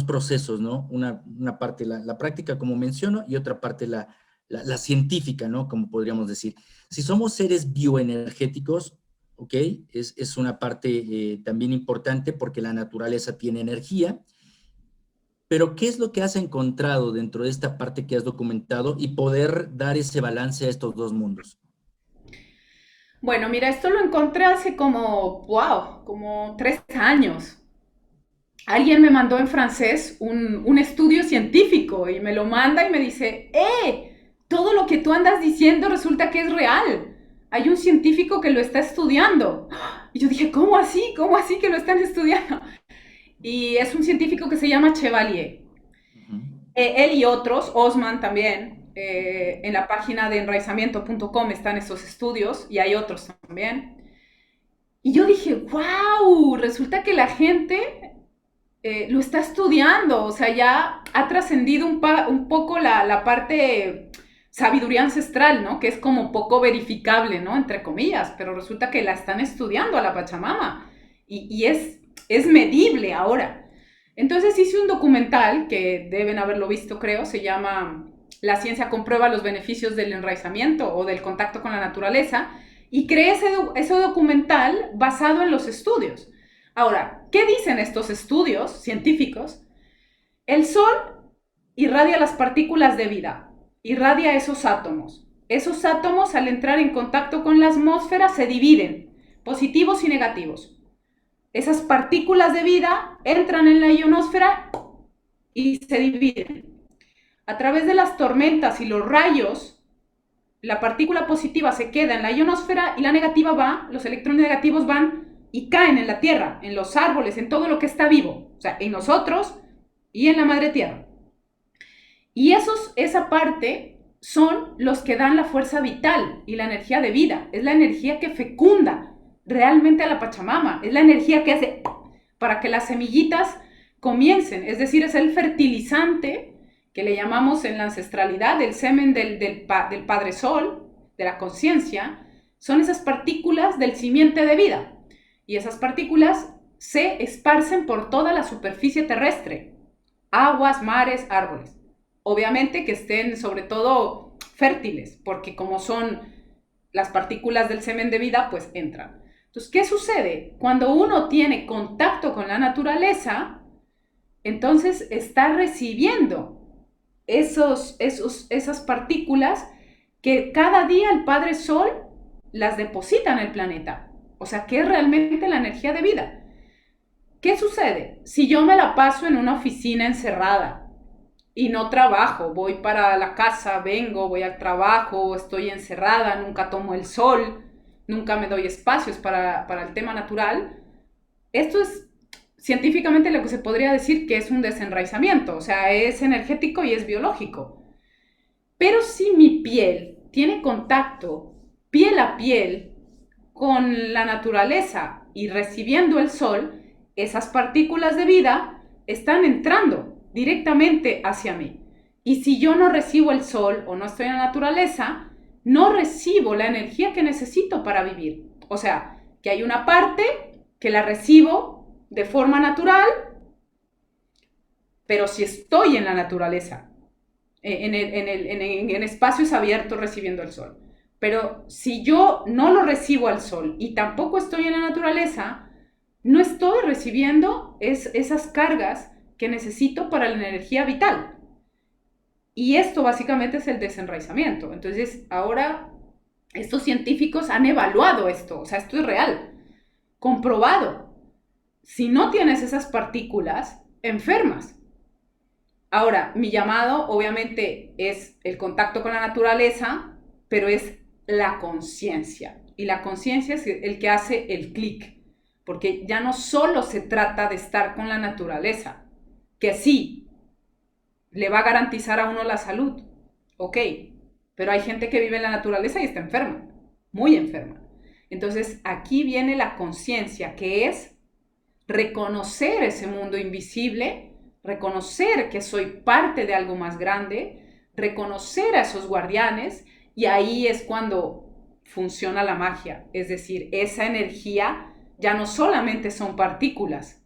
procesos, ¿no? Una parte la práctica, como menciono, y otra parte la científica, ¿no? Como podríamos decir. Si somos seres bioenergéticos, ¿ok? Es una parte también importante porque la naturaleza tiene energía, pero ¿qué es lo que has encontrado dentro de esta parte que has documentado y poder dar ese balance a estos dos mundos? Bueno, mira, esto lo encontré hace como, wow, como 3 años. Alguien me mandó en francés un estudio científico y me lo manda y me dice, todo lo que tú andas diciendo resulta que es real. Hay un científico que lo está estudiando. Y yo dije, ¿cómo así? ¿Cómo así que lo están estudiando? Y es un científico que se llama Chevalier. Ujú. Él y otros, Osman también, en la página de enraizamiento.com están esos estudios y hay otros también. Y yo dije, wow, resulta que la gente lo está estudiando, o sea, ya ha trascendido un poco la parte sabiduría ancestral, ¿no? Que es como poco verificable, ¿no? Entre comillas, pero resulta que la están estudiando a la Pachamama y es medible ahora. Entonces hice un documental que deben haberlo visto, creo, se llama La ciencia comprueba los beneficios del enraizamiento o del contacto con la naturaleza y creé ese documental basado en los estudios. Ahora, ¿qué dicen estos estudios científicos? El Sol irradia las partículas de vida, irradia esos átomos. Esos átomos al entrar en contacto con la atmósfera se dividen, positivos y negativos. Esas partículas de vida entran en la ionosfera y se dividen. A través de las tormentas y los rayos, la partícula positiva se queda en la ionosfera y la negativa va, los electrones negativos van y caen en la Tierra, en los árboles, en todo lo que está vivo, o sea, en nosotros y en la madre Tierra. Y esa parte son los que dan la fuerza vital y la energía de vida, es la energía que fecunda realmente a la Pachamama, es la energía que hace para que las semillitas comiencen, es decir, es el fertilizante que le llamamos en la ancestralidad el semen del Padre Sol, de la conciencia, son esas partículas del simiente de vida. Y esas partículas se esparcen por toda la superficie terrestre, aguas, mares, árboles. Obviamente que estén sobre todo fértiles, porque como son las partículas del semen de vida, pues entran. Entonces, ¿qué sucede? Cuando uno tiene contacto con la naturaleza, entonces está recibiendo esas partículas que cada día el Padre Sol las deposita en el planeta. O sea, que es realmente la energía de vida. ¿Qué sucede? Si yo me la paso en una oficina encerrada y no trabajo, voy para la casa, vengo, voy al trabajo, estoy encerrada, nunca tomo el sol, nunca me doy espacios para el tema natural, esto es científicamente lo que se podría decir que es un desenraizamiento, o sea, es energético y es biológico. Pero si mi piel tiene contacto piel a piel con la naturaleza y recibiendo el sol, esas partículas de vida están entrando directamente hacia mí. Y si yo no recibo el sol o no estoy en la naturaleza, no recibo la energía que necesito para vivir. O sea, que hay una parte que la recibo de forma natural, pero si estoy en la naturaleza, en espacios abiertos recibiendo el sol. Pero si yo no lo recibo al sol y tampoco estoy en la naturaleza, no estoy recibiendo esas cargas que necesito para la energía vital. Y esto básicamente es el desenraizamiento. Entonces, ahora estos científicos han evaluado esto, o sea, esto es real, comprobado. Si no tienes esas partículas, enfermas. Ahora, mi llamado obviamente es el contacto con la naturaleza, pero es la conciencia. Y la conciencia es el que hace el clic, porque ya no solo se trata de estar con la naturaleza, que sí, le va a garantizar a uno la salud, ok, pero hay gente que vive en la naturaleza y está enferma, muy enferma. Entonces, aquí viene la conciencia, que es reconocer ese mundo invisible, reconocer que soy parte de algo más grande, reconocer a esos guardianes, y ahí es cuando funciona la magia. Es decir, esa energía ya no solamente son partículas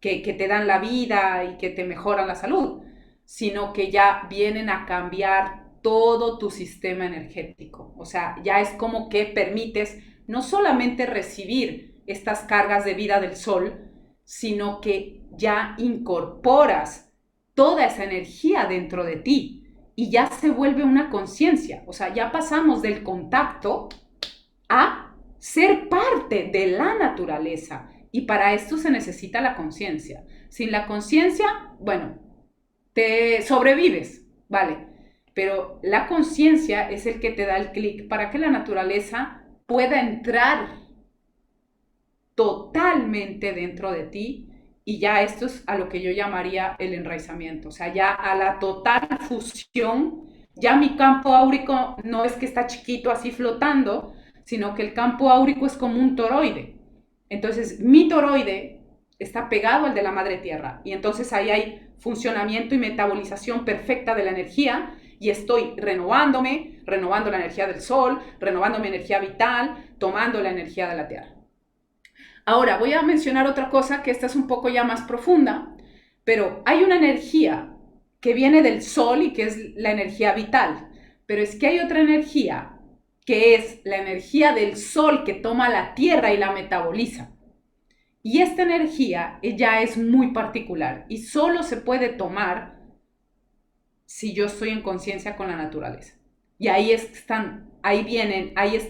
que te dan la vida y que te mejoran la salud, sino que ya vienen a cambiar todo tu sistema energético. O sea, ya es como que permites no solamente recibir estas cargas de vida del sol, sino que ya incorporas toda esa energía dentro de ti y ya se vuelve una conciencia. O sea, ya pasamos del contacto a ser parte de la naturaleza. Y para esto se necesita la conciencia. Sin la conciencia, bueno, te sobrevives, ¿vale? Pero la conciencia es el que te da el clic para que la naturaleza pueda entrar totalmente dentro de ti, y ya esto es a lo que yo llamaría el enraizamiento, o sea, ya a la total fusión. Ya mi campo áurico no es que está chiquito así flotando, sino que el campo áurico es como un toroide. Entonces mi toroide está pegado al de la madre tierra, y entonces ahí hay funcionamiento y metabolización perfecta de la energía, y estoy renovándome, renovando la energía del sol, renovando mi energía vital, tomando la energía de la tierra. Ahora, voy a mencionar otra cosa que esta es un poco ya más profunda, pero hay una energía que viene del sol y que es la energía vital, pero es que hay otra energía que es la energía del sol que toma la tierra y la metaboliza. Y esta energía ya es muy particular y solo se puede tomar si yo estoy en conciencia con la naturaleza. Y ahí está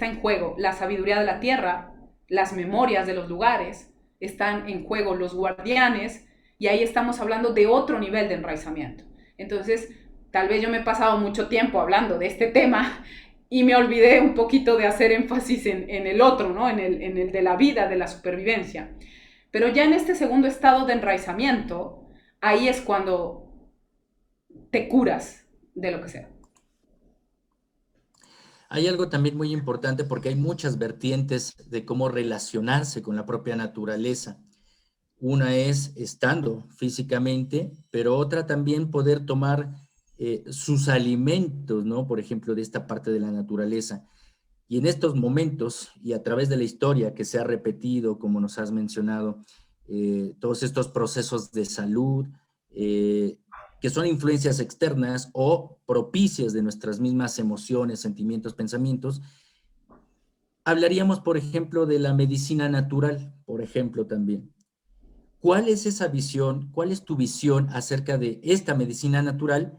en juego la sabiduría de la tierra, las memorias de los lugares, están en juego los guardianes, y ahí estamos hablando de otro nivel de enraizamiento. Entonces, tal vez yo me he pasado mucho tiempo hablando de este tema y me olvidé un poquito de hacer énfasis en el otro, ¿no? En el de la vida, de la supervivencia. Pero ya en este segundo estado de enraizamiento, ahí es cuando te curas de lo que sea. Hay algo también muy importante porque hay muchas vertientes de cómo relacionarse con la propia naturaleza. Una es estando físicamente, pero otra también poder tomar sus alimentos, ¿no? Por ejemplo, de esta parte de la naturaleza. Y en estos momentos, y a través de la historia que se ha repetido, como nos has mencionado, todos estos procesos de salud, que son influencias externas o propicias de nuestras mismas emociones, sentimientos, pensamientos, hablaríamos, por ejemplo, de la medicina natural, por ejemplo, también. ¿Cuál es esa visión? ¿Cuál es tu visión acerca de esta medicina natural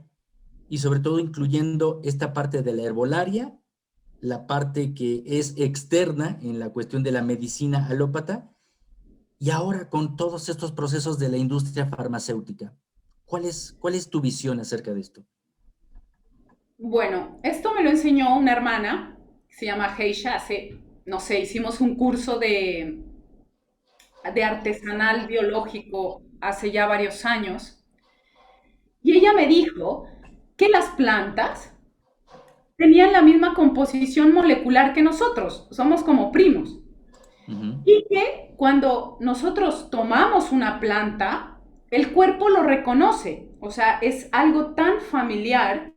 y sobre todo incluyendo esta parte de la herbolaria, la parte que es externa en la cuestión de la medicina alópata y ahora con todos estos procesos de la industria farmacéutica? ¿Cuál es tu visión acerca de esto? Bueno, esto me lo enseñó una hermana, se llama Heisha, hace no sé, hicimos un curso de artesanal biológico hace ya varios años y ella me dijo que las plantas tenían la misma composición molecular que nosotros, somos como primos. Ujú. Y que cuando nosotros tomamos una planta, el cuerpo lo reconoce, o sea, es algo tan familiar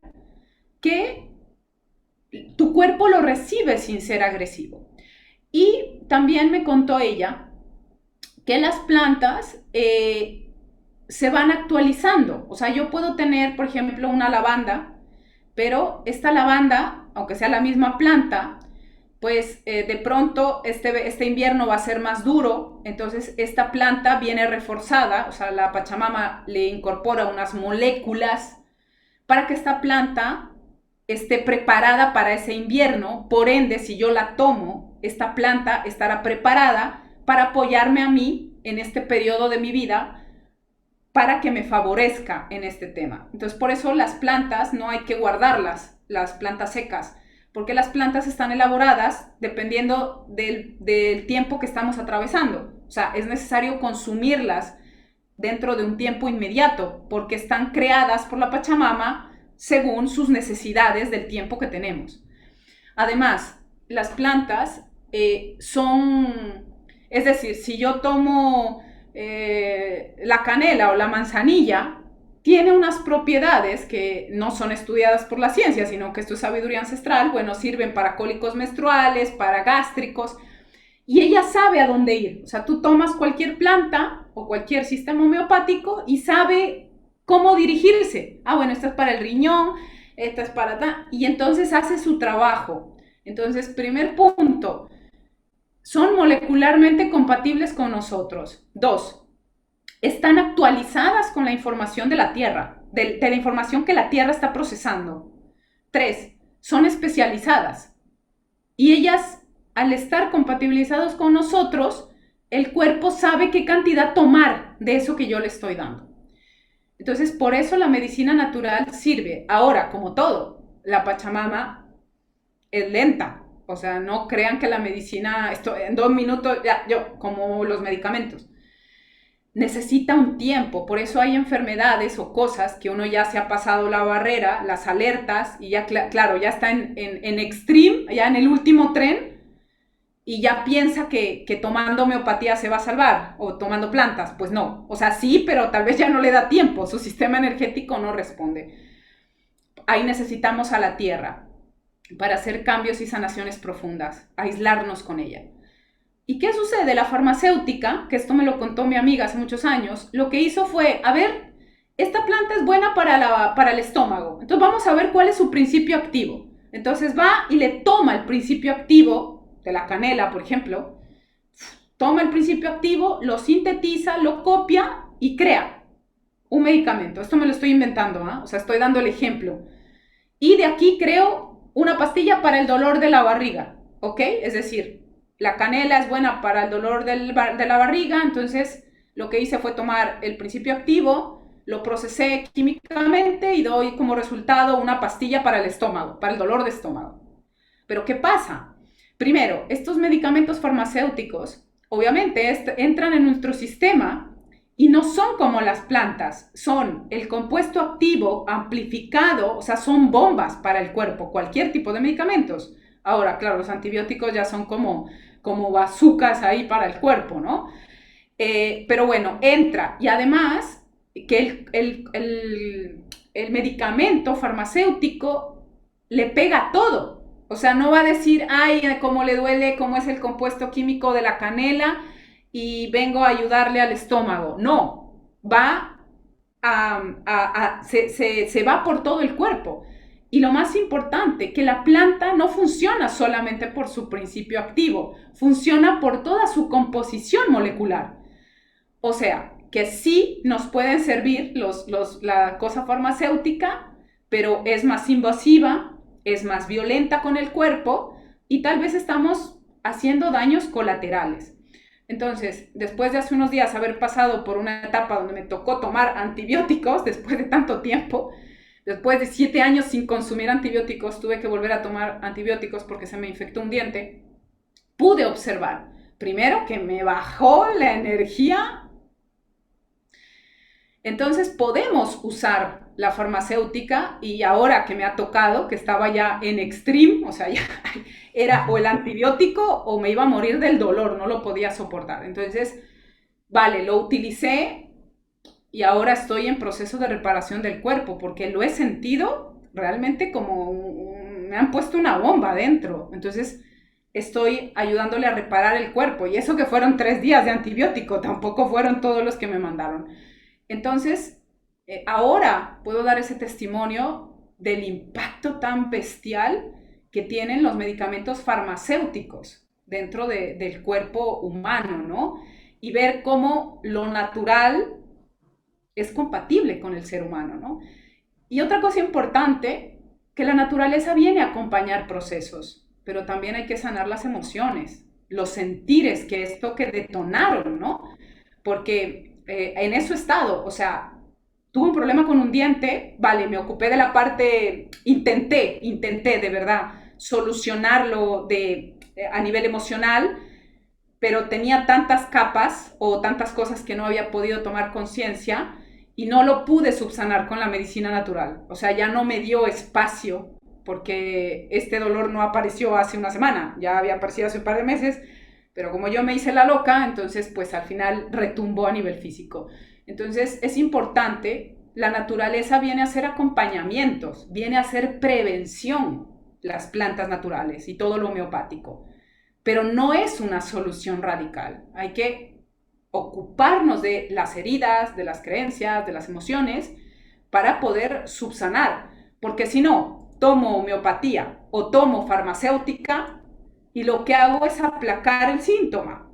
que tu cuerpo lo recibe sin ser agresivo. Y también me contó ella que las plantas se van actualizando. O sea, yo puedo tener, por ejemplo, una lavanda, pero esta lavanda, aunque sea la misma planta, pues de pronto este invierno va a ser más duro, entonces esta planta viene reforzada, o sea, la Pachamama le incorpora unas moléculas para que esta planta esté preparada para ese invierno. Por ende, si yo la tomo, esta planta estará preparada para apoyarme a mí en este periodo de mi vida para que me favorezca en este tema. Entonces, por eso las plantas no hay que guardarlas, las plantas secas, porque las plantas están elaboradas dependiendo del tiempo que estamos atravesando. O sea, es necesario consumirlas dentro de un tiempo inmediato, porque están creadas por la Pachamama según sus necesidades del tiempo que tenemos. Además, las plantas es decir, si yo tomo la canela o la manzanilla, tiene unas propiedades que no son estudiadas por la ciencia, sino que esto es sabiduría ancestral. Bueno, sirven para cólicos menstruales, para gástricos, y ella sabe a dónde ir. O sea, tú tomas cualquier planta o cualquier sistema homeopático y sabe cómo dirigirse. Ah, bueno, esta es para el riñón, esta es para... Y entonces hace su trabajo. Entonces, primer punto, son molecularmente compatibles con nosotros. Dos, están actualizadas con la información de la Tierra, de la información que la Tierra está procesando. Tres, son especializadas. Y ellas, al estar compatibilizados con nosotros, el cuerpo sabe qué cantidad tomar de eso que yo le estoy dando. Entonces, por eso la medicina natural sirve. Ahora, como todo, la Pachamama es lenta. O sea, no crean que la medicina, esto en 2 minutos, ya, como los medicamentos. Necesita un tiempo, por eso hay enfermedades o cosas que uno ya se ha pasado la barrera, las alertas, y ya, claro, ya está en extreme, ya en el último tren, y ya piensa que tomando homeopatía se va a salvar, o tomando plantas, pues no. O sea, sí, pero tal vez ya no le da tiempo, su sistema energético no responde. Ahí necesitamos a la tierra para hacer cambios y sanaciones profundas, aislarnos con ella. ¿Y qué sucede? La farmacéutica, que esto me lo contó mi amiga hace muchos años, lo que hizo fue, a ver, esta planta es buena para el estómago, entonces vamos a ver cuál es su principio activo. Entonces va y le toma el principio activo de la canela, por ejemplo, toma el principio activo, lo sintetiza, lo copia y crea un medicamento. Esto me lo estoy inventando, ¿eh? O sea, estoy dando el ejemplo. Y de aquí creo una pastilla para el dolor de la barriga, ¿ok? Es decir, la canela es buena para el dolor de la barriga, entonces lo que hice fue tomar el principio activo, lo procesé químicamente y doy como resultado una pastilla para el estómago, para el dolor de estómago. Pero ¿qué pasa? Primero, estos medicamentos farmacéuticos obviamente entran en nuestro sistema y no son como las plantas, son el compuesto activo amplificado, o sea, son bombas para el cuerpo, cualquier tipo de medicamentos. Ahora, claro, los antibióticos ya son como bazucas ahí para el cuerpo, ¿no? Pero bueno, entra. Y además, que el medicamento farmacéutico le pega todo. O sea, no va a decir, ay, cómo le duele, cómo es el compuesto químico de la canela y vengo a ayudarle al estómago. No, va se va por todo el cuerpo. Y lo más importante, que la planta no funciona solamente por su principio activo, funciona por toda su composición molecular. O sea, que sí nos pueden servir la cosa farmacéutica, pero es más invasiva, es más violenta con el cuerpo y tal vez estamos haciendo daños colaterales. Entonces, después de hace unos días haber pasado por una etapa donde me tocó tomar antibióticos, después de tanto tiempo, después de 7 años sin consumir antibióticos, tuve que volver a tomar antibióticos porque se me infectó un diente. pude observar, primero, que me bajó la energía. Entonces podemos usar la farmacéutica, y ahora que me ha tocado, que estaba ya en extreme, o sea, ya era o el antibiótico o me iba a morir del dolor, no lo podía soportar. Entonces, vale, lo utilicé y ahora estoy en proceso de reparación del cuerpo porque lo he sentido realmente como me han puesto una bomba dentro. Entonces, estoy ayudándole a reparar el cuerpo, y eso que fueron 3 días de antibiótico, tampoco fueron todos los que me mandaron. Entonces, ahora puedo dar ese testimonio del impacto tan bestial que tienen los medicamentos farmacéuticos dentro del cuerpo humano, ¿no? Y ver cómo lo natural es compatible con el ser humano, ¿no? Y otra cosa importante, que la naturaleza viene a acompañar procesos, pero también hay que sanar las emociones, los sentires que esto que detonaron, ¿no? Porque en eso he estado, o sea, tuve un problema con un diente, vale, me ocupé de la parte, intenté de verdad solucionarlo a nivel emocional, pero tenía tantas capas o tantas cosas que no había podido tomar conciencia y no lo pude subsanar con la medicina natural. O sea, ya no me dio espacio porque este dolor no apareció hace una semana, ya había aparecido hace un par de meses, pero como yo me hice la loca, entonces pues al final retumbó a nivel físico. Entonces es importante, la naturaleza viene a hacer acompañamientos, viene a hacer prevención, las plantas naturales y todo lo homeopático, pero no es una solución radical. Hay que ocuparnos de las heridas, de las creencias, de las emociones, para poder subsanar, porque si no, tomo homeopatía o tomo farmacéutica y lo que hago es aplacar el síntoma,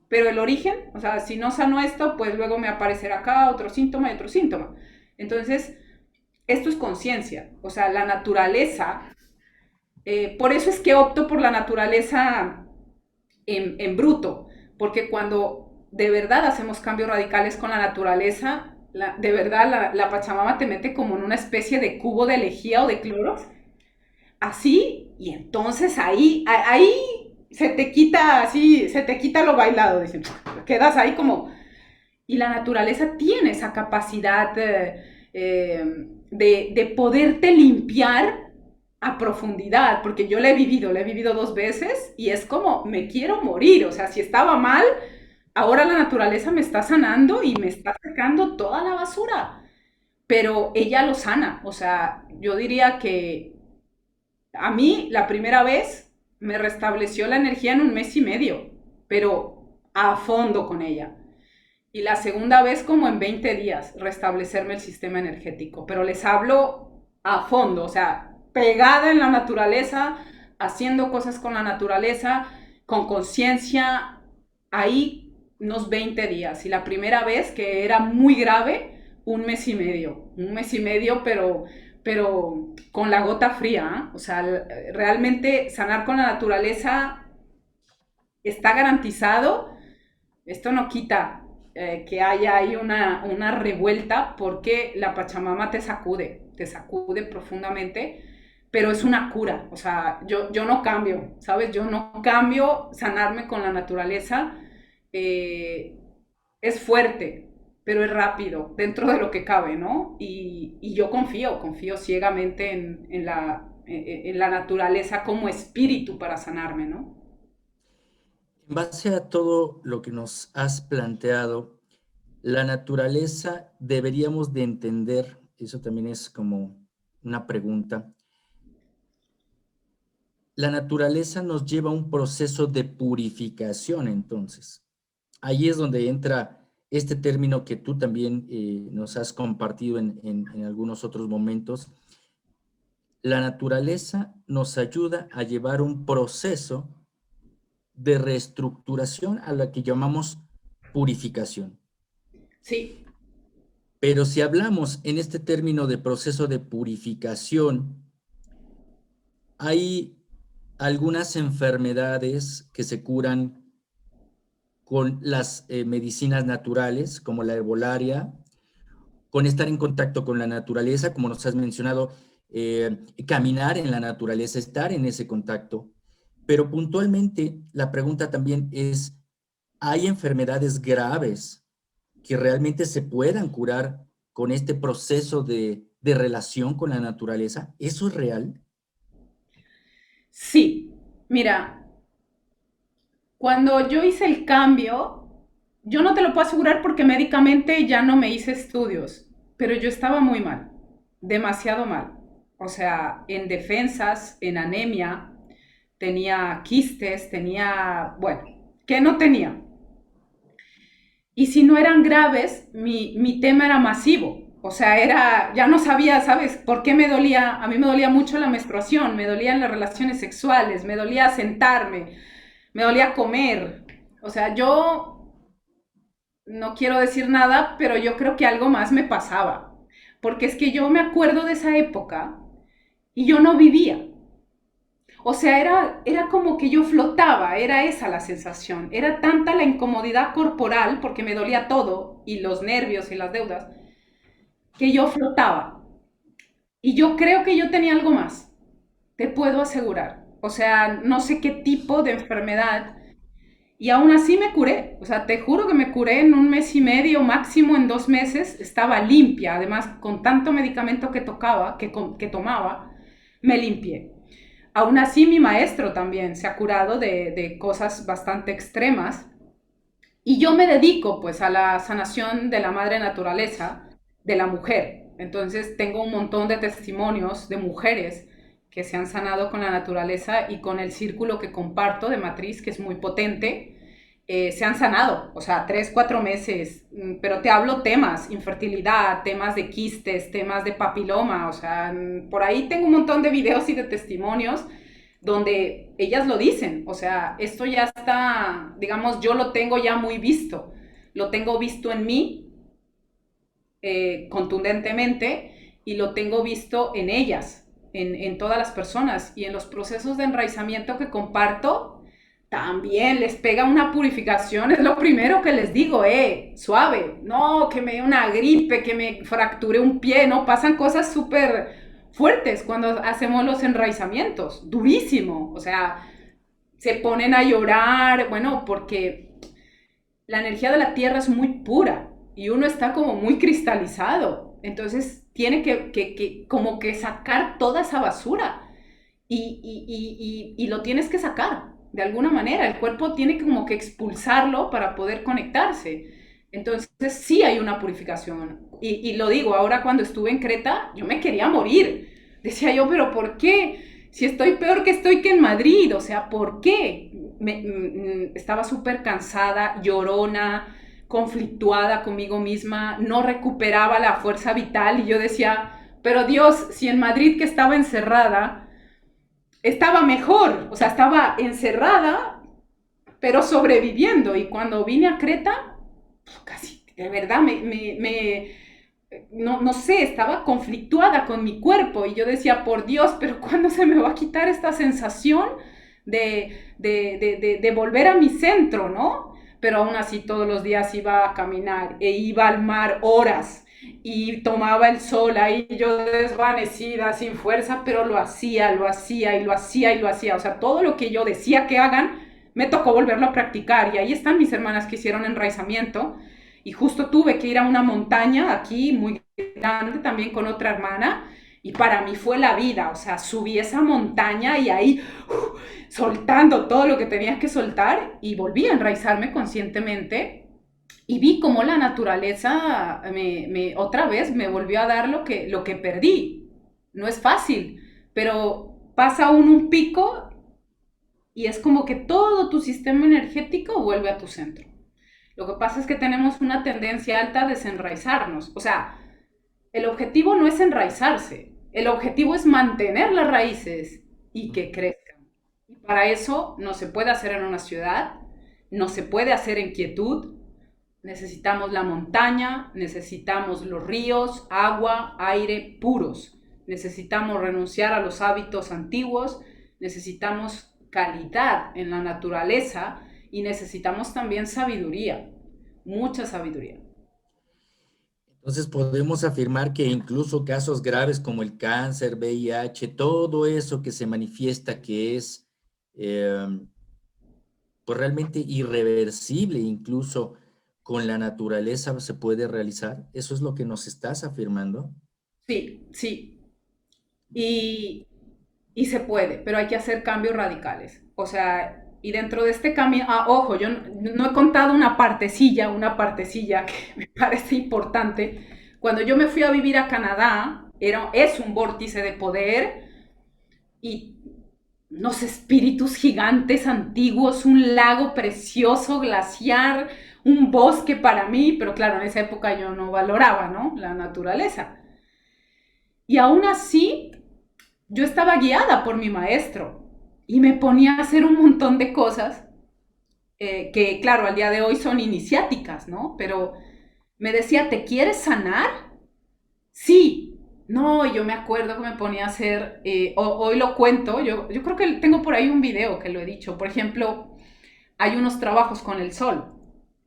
pero el origen, o sea, si no sano esto, pues luego me aparecerá acá otro síntoma y otro síntoma. Entonces, esto es conciencia, o sea, la naturaleza, por eso es que opto por la naturaleza en bruto, porque cuando de verdad hacemos cambios radicales con la naturaleza, de verdad la Pachamama te mete como en una especie de cubo de lejía o de cloros, así, y entonces ahí se te quita así, se te quita lo bailado, dicen, quedas ahí como, y la naturaleza tiene esa capacidad de poderte limpiar a profundidad, porque yo la he vivido 2 veces y es como, me quiero morir, o sea, si estaba mal, ahora la naturaleza me está sanando y me está sacando toda la basura, pero ella lo sana, o sea, yo diría que a mí la primera vez me restableció la energía en 1 mes y medio, pero a fondo con ella. Y la segunda vez como en 20 días, restablecerme el sistema energético. Pero les hablo a fondo, o sea, pegada en la naturaleza, haciendo cosas con la naturaleza, con conciencia, ahí unos 20 días. Y la primera vez, que era muy grave, 1 mes y medio. 1 mes y medio, pero con la gota fría, ¿eh? O sea, realmente sanar con la naturaleza está garantizado. Esto no quita que haya ahí una revuelta, porque la Pachamama te sacude profundamente, pero es una cura. O sea, yo no cambio, ¿sabes? Yo no cambio sanarme con la naturaleza. Eh, es fuerte, pero es rápido, dentro de lo que cabe, ¿no? Y yo confío ciegamente en la naturaleza como espíritu para sanarme, ¿no? En base a todo lo que nos has planteado, la naturaleza deberíamos de entender, eso también es como una pregunta, la naturaleza nos lleva a un proceso de purificación, entonces. Ahí es donde entra este término que tú también nos has compartido en algunos otros momentos. La naturaleza nos ayuda a llevar un proceso de reestructuración a la que llamamos purificación. Sí, Pero si hablamos en este término de proceso de purificación, hay algunas enfermedades que se curan con las medicinas naturales, como la herbolaria, con estar en contacto con la naturaleza, como nos has mencionado, caminar en la naturaleza, estar en ese contacto. Pero puntualmente la pregunta también es, ¿hay enfermedades graves que realmente se puedan curar con este proceso de relación con la naturaleza? ¿Eso es real? Sí, mira, cuando yo hice el cambio, yo no te lo puedo asegurar porque médicamente ya no me hice estudios, pero yo estaba muy mal, demasiado mal. O sea, en defensas, en anemia, tenía quistes, tenía, bueno, ¿qué no tenía? Y si no eran graves, mi tema era masivo. O sea, era, ya no sabía, ¿sabes? ¿Por qué me dolía? A mí me dolía mucho la menstruación, me dolían las relaciones sexuales, me dolía sentarme, me dolía comer. O sea, yo no quiero decir nada, pero yo creo que algo más me pasaba. Porque es que yo me acuerdo de esa época y yo no vivía. O sea, era como que yo flotaba, era esa la sensación. Era tanta la incomodidad corporal, porque me dolía todo, y los nervios y las deudas, que yo flotaba. Y yo creo que yo tenía algo más, te puedo asegurar. O sea, no sé qué tipo de enfermedad. Y aún así me curé. O sea, te juro que me curé en un mes y medio, máximo en 2 meses. Estaba limpia. Además, con tanto medicamento que tocaba, que tomaba, me limpié. Aún así, mi maestro también se ha curado de cosas bastante extremas. Y yo me dedico pues a la sanación de la madre naturaleza, de la mujer. Entonces tengo un montón de testimonios de mujeres que se han sanado con la naturaleza y con el círculo que comparto de matriz, que es muy potente, se han sanado, o sea, 3, 4 meses, pero te hablo temas, infertilidad, temas de quistes, temas de papiloma, o sea, por ahí tengo un montón de videos y de testimonios donde ellas lo dicen, o sea, esto ya está, digamos, yo lo tengo ya muy visto, lo tengo visto en mí contundentemente y lo tengo visto en ellas, en todas las personas y en los procesos de enraizamiento que comparto, también les pega una purificación, es lo primero que les digo, suave, no, que me dé una gripe, que me fracture un pie, no, pasan cosas súper fuertes cuando hacemos los enraizamientos, durísimo, o sea, se ponen a llorar, bueno, porque la energía de la tierra es muy pura y uno está como muy cristalizado, entonces tiene que como que sacar toda esa basura y lo tienes que sacar de alguna manera, el cuerpo tiene como que expulsarlo para poder conectarse. Entonces sí hay una purificación. Y lo digo, ahora cuando estuve en Creta, yo me quería morir. Decía yo, pero ¿por qué? Si estoy peor que estoy que en Madrid, o sea, ¿por qué? Estaba súper cansada, llorona, conflictuada conmigo misma, no recuperaba la fuerza vital y yo decía, pero Dios, si en Madrid que estaba encerrada, estaba mejor, o sea, estaba encerrada, pero sobreviviendo. Y cuando vine a Creta, casi, de verdad, no sé, estaba conflictuada con mi cuerpo y yo decía, por Dios, pero ¿cuándo se me va a quitar esta sensación de volver a mi centro, ¿no? Pero aún así todos los días iba a caminar e iba al mar horas y tomaba el sol ahí yo desvanecida, sin fuerza, pero lo hacía, lo hacía y lo hacía y lo hacía. O sea, todo lo que yo decía que hagan, me tocó volverlo a practicar. Y ahí están mis hermanas que hicieron enraizamiento. Y justo tuve que ir a una montaña aquí muy grande también con otra hermana. Y para mí fue la vida, o sea, subí esa montaña y ahí soltando todo lo que tenía que soltar y volví a enraizarme conscientemente y vi cómo la naturaleza otra vez me volvió a dar lo que perdí. No es fácil, pero pasa un pico y es como que todo tu sistema energético vuelve a tu centro. Lo que pasa es que tenemos una tendencia alta a desenraizarnos. O sea, el objetivo no es enraizarse, el objetivo es mantener las raíces y que crezcan. Y para eso no se puede hacer en una ciudad, no se puede hacer en quietud. Necesitamos la montaña, necesitamos los ríos, agua, aire puros. Necesitamos renunciar a los hábitos antiguos, necesitamos calidad en la naturaleza y necesitamos también sabiduría, mucha sabiduría. Entonces podemos afirmar que incluso casos graves como el cáncer, VIH, todo eso que se manifiesta que es eh, pues realmente irreversible, incluso con la naturaleza se puede realizar. ¿Eso es lo que nos estás afirmando? Sí, sí. Y, y se puede, pero hay que hacer cambios radicales. O sea, y dentro de este cambio, ojo, yo no he contado una partecilla que me parece importante. Cuando yo me fui a vivir a Canadá, es un vórtice de poder y unos espíritus gigantes antiguos, un lago precioso, glaciar, un bosque para mí, pero claro, en esa época yo no valoraba, ¿no? La naturaleza. Y aún así, yo estaba guiada por mi maestro y me ponía a hacer un montón de cosas que, claro, al día de hoy son iniciáticas, ¿no? Pero me decía, ¿te quieres sanar? Sí. No, yo me acuerdo que me ponía a hacer, hoy lo cuento, yo creo que tengo por ahí un video que lo he dicho. Por ejemplo, hay unos trabajos con el sol.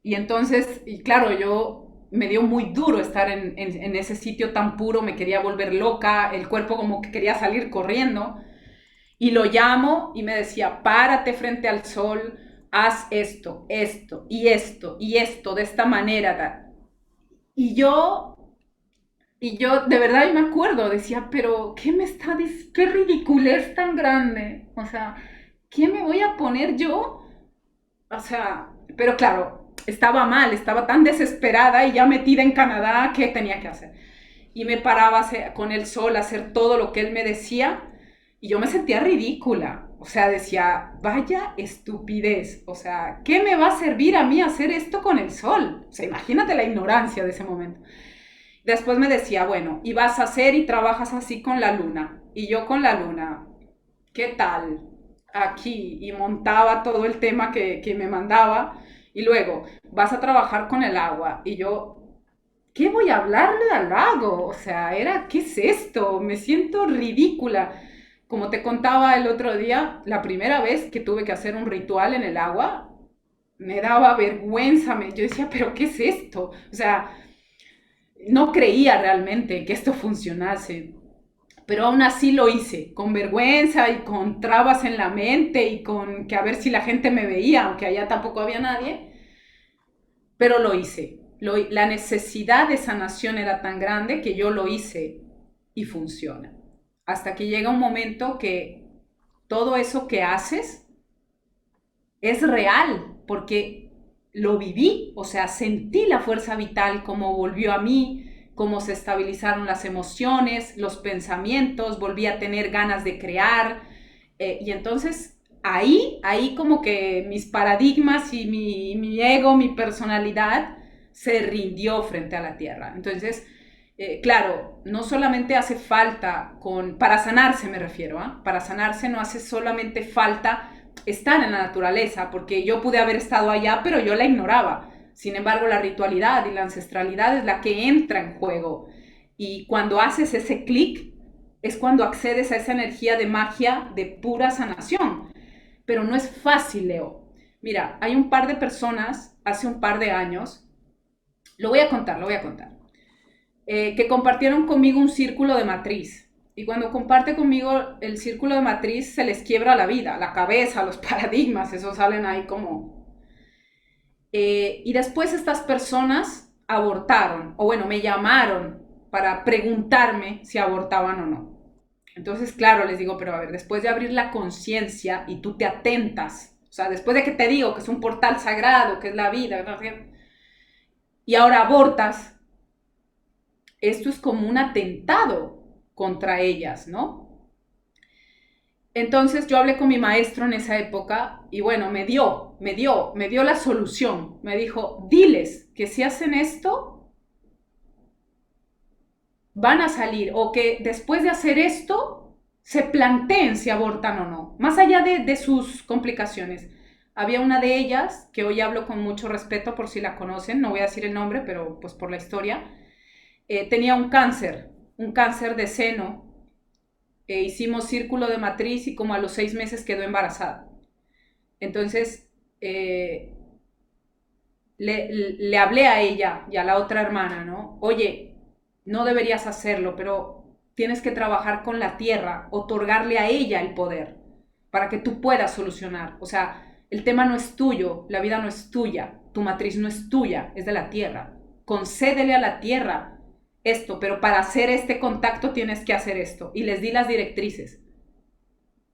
Y entonces, y claro, yo me dio muy duro estar en ese sitio tan puro, me quería volver loca, el cuerpo como que quería salir corriendo. Y lo llamo y me decía, párate frente al sol, haz esto, esto y esto y esto de esta manera. Y yo, y yo de verdad yo me acuerdo, decía, pero ¿qué me está diciendo? ¿Qué ridiculez tan grande? O sea, ¿qué me voy a poner yo? O sea, pero claro, estaba mal, estaba tan desesperada y ya metida en Canadá, ¿qué tenía que hacer? Y me paraba con el sol a hacer todo lo que él me decía y yo me sentía ridícula. O sea, decía, vaya estupidez. O sea, ¿qué me va a servir a mí hacer esto con el sol? O sea, imagínate la ignorancia de ese momento. Después me decía, bueno, y vas a hacer y trabajas así con la luna. Y yo con la luna, ¿qué tal? Aquí. Y montaba todo el tema que me mandaba. Y luego, vas a trabajar con el agua. Y yo, ¿qué voy a hablarle al lago? O sea, ¿qué es esto? Me siento ridícula. Como te contaba el otro día, la primera vez que tuve que hacer un ritual en el agua, me daba vergüenza. Yo decía, ¿pero qué es esto? O sea, no creía realmente que esto funcionase. Pero aún así lo hice, con vergüenza y con trabas en la mente y con que a ver si la gente me veía, aunque allá tampoco había nadie, pero lo hice. La necesidad de sanación era tan grande que yo lo hice y funciona. Hasta que llega un momento que todo eso que haces es real, porque lo viví, o sea, sentí la fuerza vital, como volvió a mí, cómo se estabilizaron las emociones, los pensamientos, volví a tener ganas de crear, y entonces ahí como que mis paradigmas y mi ego, mi personalidad se rindió frente a la tierra. Entonces, claro, no solamente hace falta para sanarse me refiero, ¿eh? Para sanarse no hace solamente falta estar en la naturaleza, porque yo pude haber estado allá, pero yo la ignoraba. Sin embargo, la ritualidad y la ancestralidad es la que entra en juego. Y cuando haces ese clic, es cuando accedes a esa energía de magia de pura sanación. Pero no es fácil, Leo. Mira, hay un par de personas hace un par de años, lo voy a contar, que compartieron conmigo un círculo de matriz. Y cuando comparte conmigo el círculo de matriz, se les quiebra la vida, la cabeza, los paradigmas, esos salen ahí como... y después estas personas abortaron, o bueno, me llamaron para preguntarme si abortaban o no. Entonces, claro, les digo, pero a ver, después de abrir la conciencia y tú te atentas, o sea, después de que te digo que es un portal sagrado, que es la vida, ¿no? Y ahora abortas, esto es como un atentado contra ellas, ¿no? Entonces yo hablé con mi maestro en esa época y bueno, me dio la solución. Me dijo, diles que si hacen esto, van a salir o que después de hacer esto, se planteen si abortan o no, más allá de sus complicaciones. Había una de ellas, que hoy hablo con mucho respeto por si la conocen, no voy a decir el nombre, pero pues por la historia, tenía un cáncer de seno, hicimos círculo de matriz y como a los 6 meses quedó embarazada. Entonces, le hablé a ella y a la otra hermana, ¿no? Oye, no deberías hacerlo, pero tienes que trabajar con la tierra, otorgarle a ella el poder para que tú puedas solucionar. O sea, el tema no es tuyo, la vida no es tuya, tu matriz no es tuya, es de la tierra. Concédele a la tierra esto, pero para hacer este contacto tienes que hacer esto. Y les di las directrices.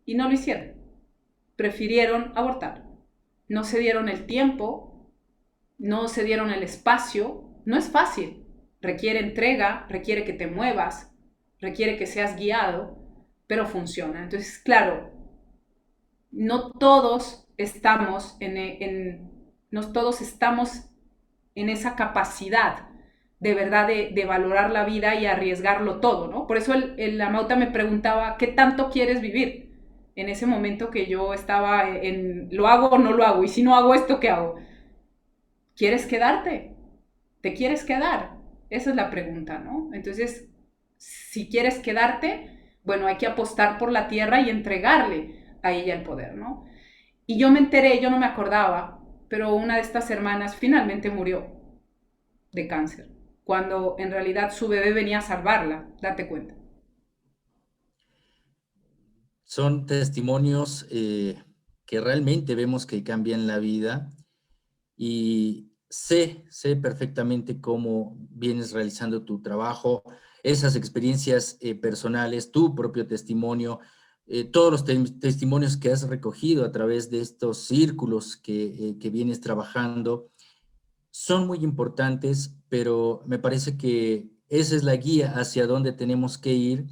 Y no lo hicieron. Prefirieron abortar. No se dieron el tiempo, no se dieron el espacio. No es fácil. Requiere entrega, requiere que te muevas, requiere que seas guiado, pero funciona. Entonces, claro, no todos estamos no todos estamos en esa capacidad de verdad de valorar la vida y arriesgarlo todo, ¿no? Por eso la Mauta me preguntaba, ¿qué tanto quieres vivir? En ese momento que yo estaba ¿lo hago o no lo hago? Y si no hago esto, ¿qué hago? ¿Quieres quedarte? ¿Te quieres quedar? Esa es la pregunta, ¿no? Entonces, si quieres quedarte, bueno, hay que apostar por la tierra y entregarle a ella el poder, ¿no? Y yo me enteré, yo no me acordaba, pero una de estas hermanas finalmente murió de cáncer, cuando en realidad su bebé venía a salvarla, date cuenta. Son testimonios que realmente vemos que cambian la vida y sé perfectamente cómo vienes realizando tu trabajo, esas experiencias personales, tu propio testimonio, todos los testimonios que has recogido a través de estos círculos que vienes trabajando son muy importantes, pero me parece que esa es la guía hacia dónde tenemos que ir.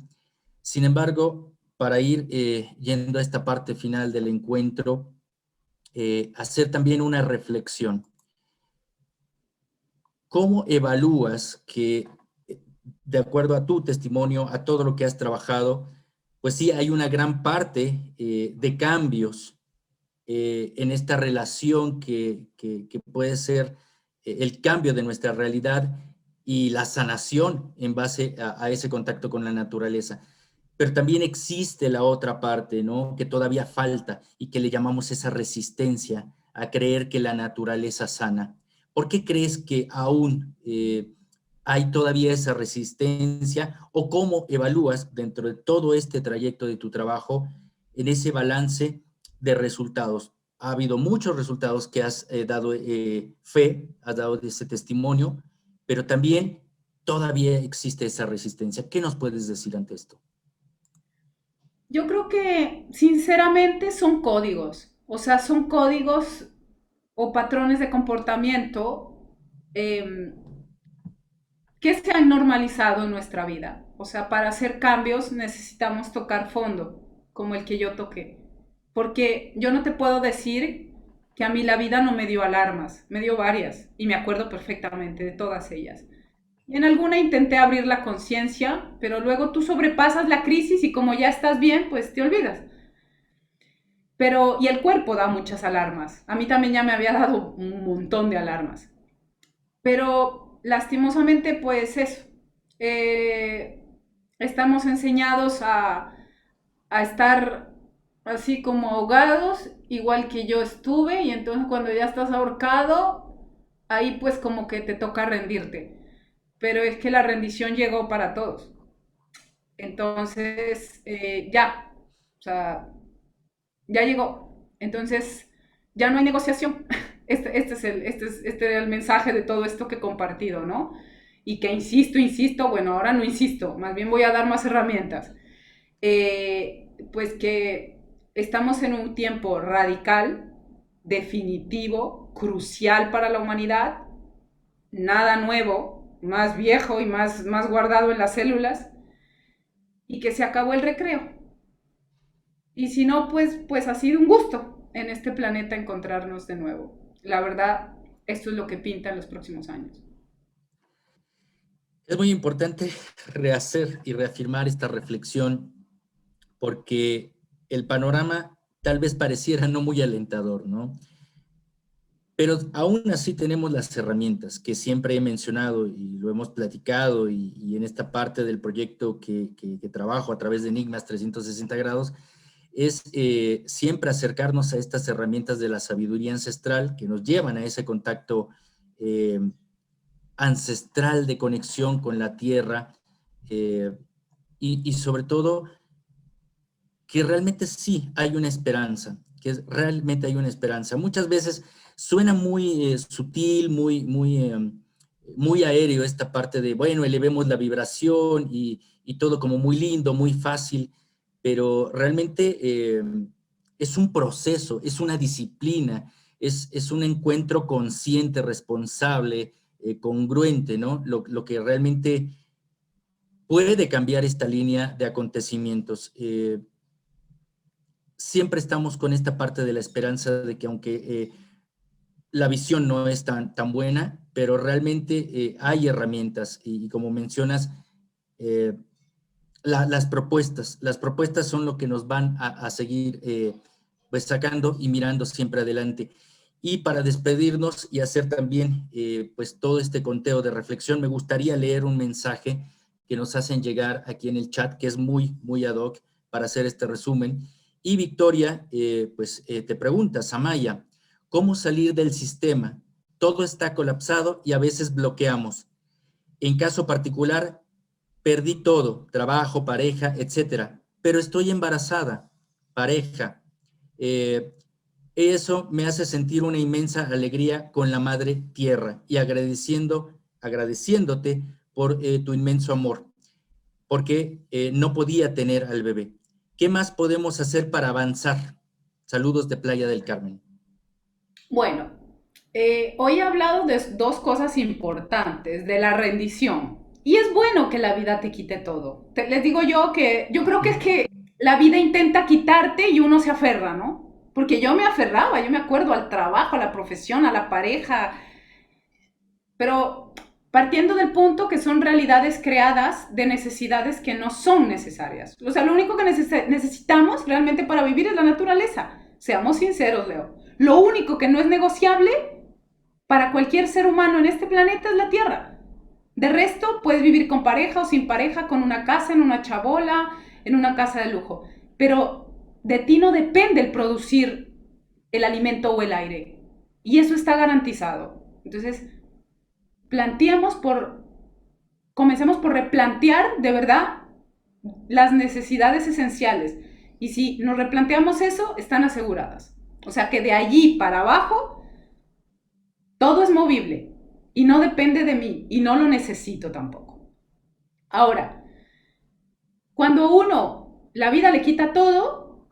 Sin embargo, para ir yendo a esta parte final del encuentro, hacer también una reflexión. ¿Cómo evalúas que, de acuerdo a tu testimonio, a todo lo que has trabajado, pues sí, hay una gran parte de cambios en esta relación que puede ser el cambio de nuestra realidad y la sanación en base a ese contacto con la naturaleza? Pero también existe la otra parte, ¿no? Que todavía falta y que le llamamos esa resistencia a creer que la naturaleza sana. ¿Por qué crees que aún hay todavía esa resistencia? ¿O cómo evalúas dentro de todo este trayecto de tu trabajo en ese balance de resultados? Ha habido muchos resultados que has dado fe, has dado ese testimonio, pero también todavía existe esa resistencia. ¿Qué nos puedes decir ante esto? Yo creo que sinceramente son códigos, o sea, son códigos o patrones de comportamiento eh, que se han normalizado en nuestra vida. O sea, para hacer cambios necesitamos tocar fondo, como el que yo toqué. Porque yo no te puedo decir que a mí la vida no me dio alarmas, me dio varias, y me acuerdo perfectamente de todas ellas. En alguna intenté abrir la conciencia, pero luego tú sobrepasas la crisis y como ya estás bien, pues te olvidas. Pero, y el cuerpo da muchas alarmas. A mí también ya me había dado un montón de alarmas. Pero lastimosamente, pues eso. eh, Estamos enseñados a estar así como ahogados, igual que yo estuve, y entonces cuando ya estás ahorcado, ahí pues como que te toca rendirte. Pero es que la rendición llegó para todos. Entonces, ya, o sea, ya llegó. Entonces, ya no hay negociación. Este era el mensaje de todo esto que he compartido, ¿no? Y que insisto, bueno, ahora no insisto, más bien voy a dar más herramientas. Pues que estamos en un tiempo radical, definitivo, crucial para la humanidad, nada nuevo, más viejo y más guardado en las células, y que se acabó el recreo. Y si no, pues ha sido un gusto en este planeta encontrarnos de nuevo. La verdad, esto es lo que pinta en los próximos años. Es muy importante rehacer y reafirmar esta reflexión porque el panorama tal vez pareciera no muy alentador, ¿no? Pero aún así tenemos las herramientas que siempre he mencionado y lo hemos platicado y en esta parte del proyecto que trabajo a través de Enigmas 360 grados, es siempre acercarnos a estas herramientas de la sabiduría ancestral que nos llevan a ese contacto eh, ancestral de conexión con la tierra, y sobre todo que realmente sí hay una esperanza, realmente hay una esperanza. Muchas veces suena muy sutil, muy aéreo esta parte de, bueno, elevemos la vibración y todo como muy lindo, muy fácil, pero realmente es un proceso, es una disciplina, es un encuentro consciente, responsable, congruente, ¿no? Lo que realmente puede cambiar esta línea de acontecimientos. Siempre estamos con esta parte de la esperanza de que aunque la visión no es tan buena, pero realmente hay herramientas y como mencionas, eh, las propuestas son lo que nos van a seguir pues sacando y mirando siempre adelante. Y para despedirnos y hacer también pues todo este conteo de reflexión, me gustaría leer un mensaje que nos hacen llegar aquí en el chat, que es muy ad hoc para hacer este resumen. Y Victoria, te pregunta, Samaya, ¿cómo salir del sistema? Todo está colapsado y a veces bloqueamos. En caso particular, perdí todo, trabajo, pareja, etcétera, pero estoy embarazada, pareja. Eh, Eso me hace sentir una inmensa alegría con la madre tierra y agradeciéndote por tu inmenso amor, porque no podía tener al bebé. ¿Qué más podemos hacer para avanzar? Saludos de Playa del Carmen. Bueno, hoy he hablado de dos cosas importantes, de la rendición. Y es bueno que la vida te quite todo. Les digo yo que yo creo que es que la vida intenta quitarte y uno se aferra, ¿no? Porque yo me aferraba, yo me acuerdo al trabajo, a la profesión, a la pareja, pero partiendo del punto que son realidades creadas de necesidades que no son necesarias. O sea, lo único que necesitamos realmente para vivir es la naturaleza. Seamos sinceros, Leo. Lo único que no es negociable para cualquier ser humano en este planeta es la tierra. De resto, puedes vivir con pareja o sin pareja, con una casa, en una chabola, en una casa de lujo. Pero de ti no depende el producir el alimento o el aire. Y eso está garantizado. Entonces, planteemos por, comencemos por replantear de verdad las necesidades esenciales. Y si nos replanteamos eso, están aseguradas. O sea que de allí para abajo, todo es movible y no depende de mí y no lo necesito tampoco. Ahora, cuando uno, la vida le quita todo,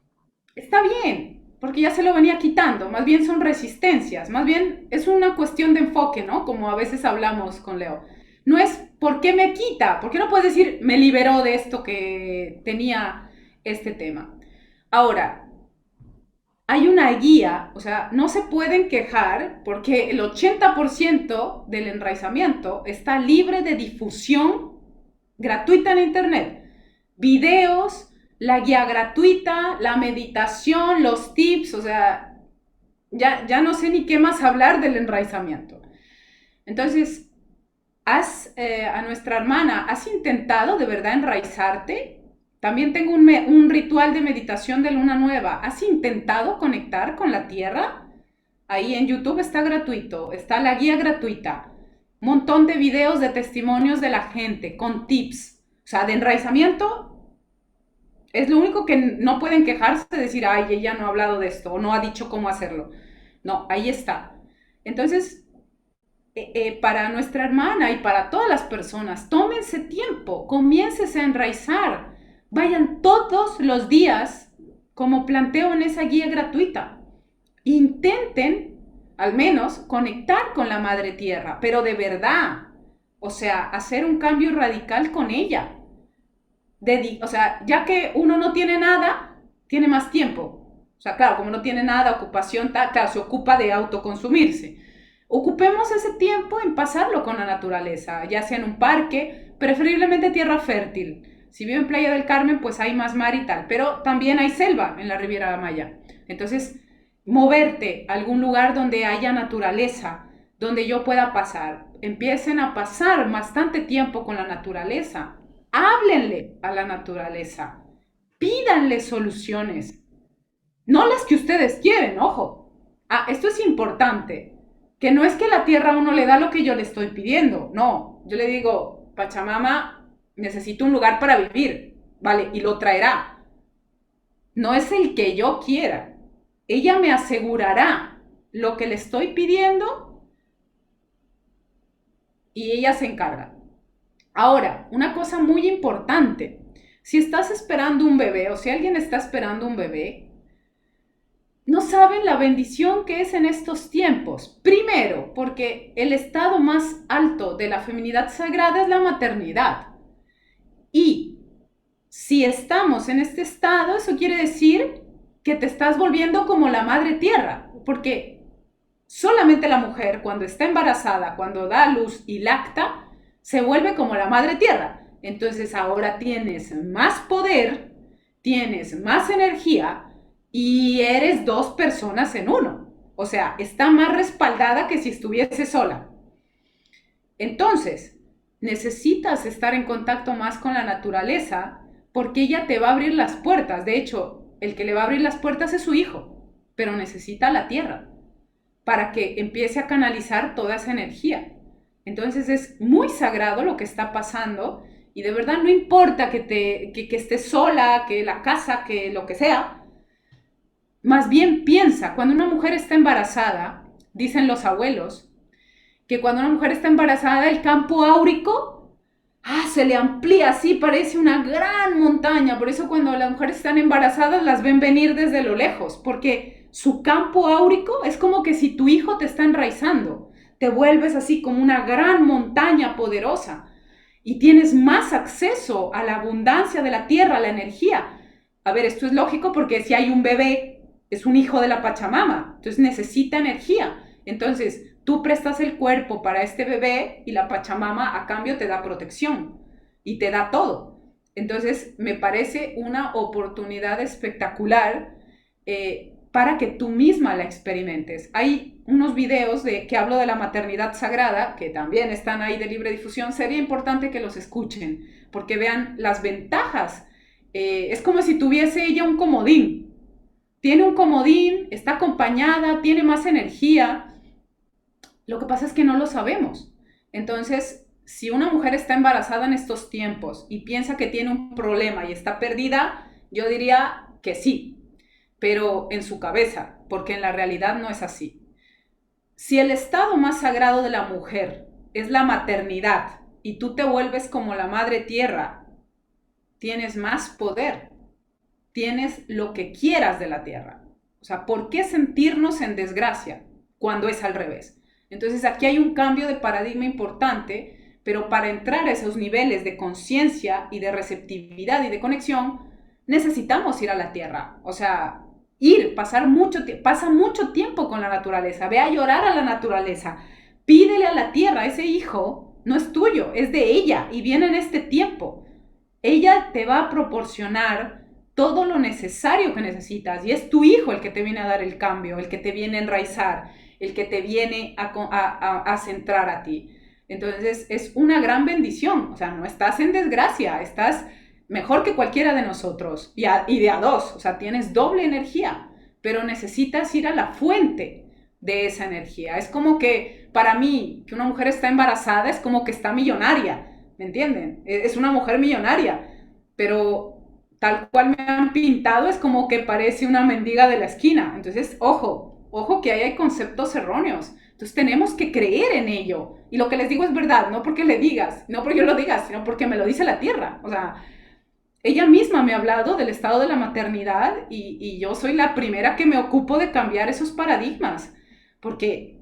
está bien, porque ya se lo venía quitando, más bien son resistencias, más bien es una cuestión de enfoque, ¿no? Como a veces hablamos con Leo. No es por qué me quita, porque no puedes decir me liberó de esto que tenía este tema. Ahora, hay una guía, o sea, no se pueden quejar porque el 80% del enraizamiento está libre de difusión gratuita en Internet. Videos, la guía gratuita, la meditación, los tips, o sea, ya no sé ni qué más hablar del enraizamiento. Entonces, a nuestra hermana, ¿has intentado de verdad enraizarte? También tengo un ritual de meditación de luna nueva. ¿Has intentado conectar con la tierra? Ahí en YouTube está gratuito, está la guía gratuita. Un montón de videos de testimonios de la gente con tips. O sea, de enraizamiento es lo único que no pueden quejarse de decir, ay, ella no ha hablado de esto o no ha dicho cómo hacerlo. No, ahí está. Entonces, para nuestra hermana y para todas las personas, tómense tiempo, comiéncense a enraizar, vayan todos los días, como planteo en esa guía gratuita, intenten al menos conectar con la madre tierra, pero de verdad, o sea, hacer un cambio radical con ella. O sea, ya que uno no tiene nada, tiene más tiempo. O sea, claro, como no tiene nada, ocupación, claro, se ocupa de autoconsumirse. Ocupemos ese tiempo en pasarlo con la naturaleza, ya sea en un parque, preferiblemente tierra fértil. Si vive en Playa del Carmen, pues hay más mar y tal, pero también hay selva en la Riviera Maya. Entonces, moverte a algún lugar donde haya naturaleza, donde yo pueda pasar. Empiecen a pasar bastante tiempo con la naturaleza. Háblenle a la naturaleza. Pídanle soluciones. No las que ustedes quieren, ojo. Esto es importante. Que no es que la tierra a uno le da lo que yo le estoy pidiendo. No, yo le digo, Pachamama, necesito un lugar para vivir. Vale, y lo traerá. no es el que yo quiera. Ella me asegurará lo que le estoy pidiendo y ella se encarga. Ahora, una cosa muy importante, si estás esperando un bebé o si alguien está esperando un bebé, no saben la bendición que es en estos tiempos. Primero, porque el estado más alto de la feminidad sagrada es la maternidad. Y si estamos en este estado, eso quiere decir que te estás volviendo como la madre tierra, porque solamente la mujer cuando está embarazada, cuando da a luz y lacta, se vuelve como la madre tierra. Entonces ahora tienes más poder, tienes más energía y eres dos personas en uno. O sea, está más respaldada que si estuviese sola. Entonces, necesitas estar en contacto más con la naturaleza porque ella te va a abrir las puertas. De hecho, el que le va a abrir las puertas es su hijo, pero necesita la tierra para que empiece a canalizar toda esa energía. Entonces es muy sagrado lo que está pasando y de verdad no importa que estés sola, que la casa, que lo que sea. Más bien piensa, cuando una mujer está embarazada, dicen los abuelos, que cuando una mujer está embarazada el campo áurico se le amplía así, parece una gran montaña. Por eso cuando las mujeres están embarazadas las ven venir desde lo lejos, porque su campo áurico es como que si tu hijo te está enraizando, te vuelves así como una gran montaña poderosa y tienes más acceso a la abundancia de la tierra, a la energía. A ver, esto es lógico porque si hay un bebé, es un hijo de la Pachamama, entonces necesita energía. Entonces, tú prestas el cuerpo para este bebé y la Pachamama a cambio te da protección y te da todo. Entonces, me parece una oportunidad espectacular para que tú misma la experimentes. Hay unos videos que hablo de la maternidad sagrada, que también están ahí de libre difusión. Sería importante que los escuchen, porque vean las ventajas. Es como si tuviese ella un comodín. Tiene un comodín, está acompañada, tiene más energía. Lo que pasa es que no lo sabemos. Entonces, si una mujer está embarazada en estos tiempos y piensa que tiene un problema y está perdida, yo diría que sí, pero en su cabeza, porque en la realidad no es así. Si el estado más sagrado de la mujer es la maternidad y tú te vuelves como la madre tierra, tienes más poder, tienes lo que quieras de la tierra. O sea, ¿por qué sentirnos en desgracia cuando es al revés? Entonces aquí hay un cambio de paradigma importante, pero para entrar a esos niveles de conciencia y de receptividad y de conexión, necesitamos ir a la tierra. O sea, pasa mucho tiempo con la naturaleza, ve a llorar a la naturaleza, pídele a la tierra, ese hijo no es tuyo, es de ella y viene en este tiempo. Ella te va a proporcionar todo lo necesario que necesitas y es tu hijo el que te viene a dar el cambio, el que te viene a enraizar, el que te viene a centrar a ti. Entonces es una gran bendición, o sea, no estás en desgracia, estás mejor que cualquiera de nosotros y de a dos, o sea, tienes doble energía, pero necesitas ir a la fuente de esa energía. Es como que para mí, que una mujer está embarazada es como que está millonaria, ¿me entienden? Es una mujer millonaria, pero tal cual me han pintado es como que parece una mendiga de la esquina. Entonces, ojo que ahí hay conceptos erróneos. Entonces tenemos que creer en ello. Y lo que les digo es verdad, no porque le digas, no porque yo lo diga, sino porque me lo dice la tierra. O sea, ella misma me ha hablado del estado de la maternidad y yo soy la primera que me ocupo de cambiar esos paradigmas. Porque,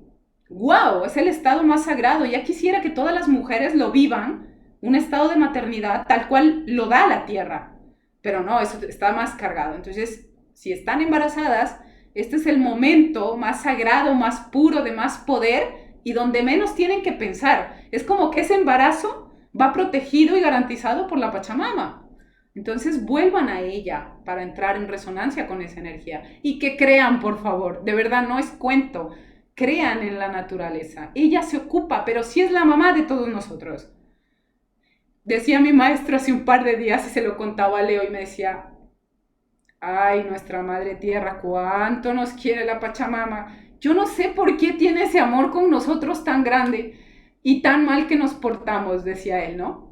wow, es el estado más sagrado. Ya quisiera que todas las mujeres lo vivan, un estado de maternidad tal cual lo da la tierra. Pero no, eso está más cargado. Entonces, si están embarazadas, este es el momento más sagrado, más puro, de más poder y donde menos tienen que pensar. Es como que ese embarazo va protegido y garantizado por la Pachamama. Entonces vuelvan a ella para entrar en resonancia con esa energía y que crean, por favor, de verdad no es cuento, crean en la naturaleza. Ella se ocupa, pero sí es la mamá de todos nosotros. Decía mi maestro hace un par de días y se lo contaba a Leo y me decía, ay, nuestra madre tierra, cuánto nos quiere la Pachamama. Yo no sé por qué tiene ese amor con nosotros tan grande y tan mal que nos portamos, decía él, ¿no?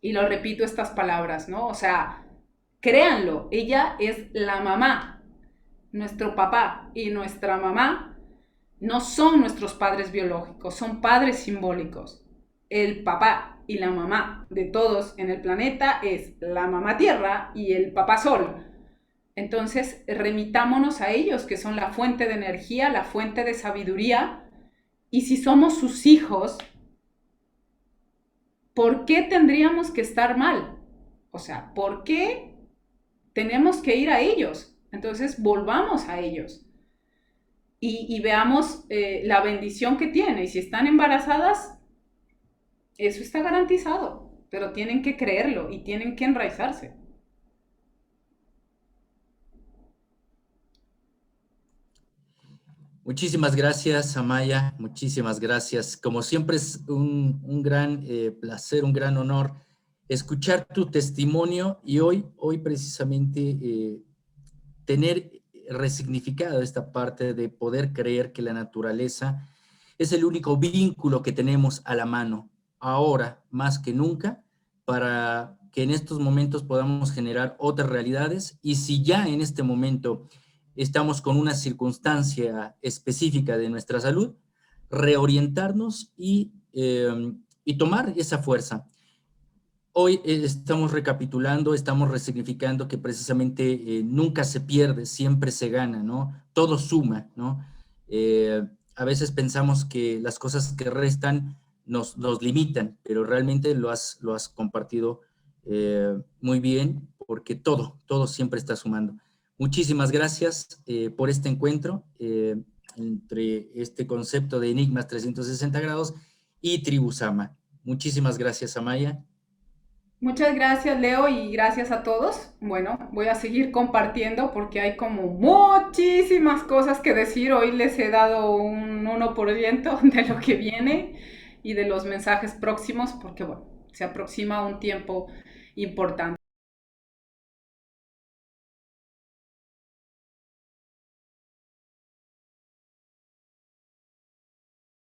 Y lo repito estas palabras, ¿no? O sea, créanlo, ella es la mamá. Nuestro papá y nuestra mamá no son nuestros padres biológicos, son padres simbólicos. El papá y la mamá de todos en el planeta es la mamá Tierra y el papá Sol. Entonces, remitámonos a ellos, que son la fuente de energía, la fuente de sabiduría. Y si somos sus hijos, ¿por qué tendríamos que estar mal? O sea, ¿por qué tenemos que ir a ellos? Entonces, volvamos a ellos y veamos la bendición que tiene. Y si están embarazadas, eso está garantizado, pero tienen que creerlo y tienen que enraizarse. Muchísimas gracias, Amaya. Muchísimas gracias. Como siempre es un gran placer, un gran honor escuchar tu testimonio y hoy precisamente tener resignificado esta parte de poder creer que la naturaleza es el único vínculo que tenemos a la mano, ahora más que nunca, para que en estos momentos podamos generar otras realidades. Y si ya en este momento estamos con una circunstancia específica de nuestra salud, reorientarnos y tomar esa fuerza. Hoy estamos recapitulando, estamos resignificando que precisamente nunca se pierde, siempre se gana, ¿no? Todo suma, ¿no? A veces pensamos que las cosas que restan nos limitan, pero realmente lo has compartido muy bien, porque todo siempre está sumando. Muchísimas gracias por este encuentro entre este concepto de Enigmas 360 grados y Tribu Sama. Muchísimas gracias, Amaya. Muchas gracias, Leo, y gracias a todos. Bueno, voy a seguir compartiendo porque hay como muchísimas cosas que decir. Hoy les he dado un 1% de lo que viene y de los mensajes próximos porque, bueno, se aproxima un tiempo importante.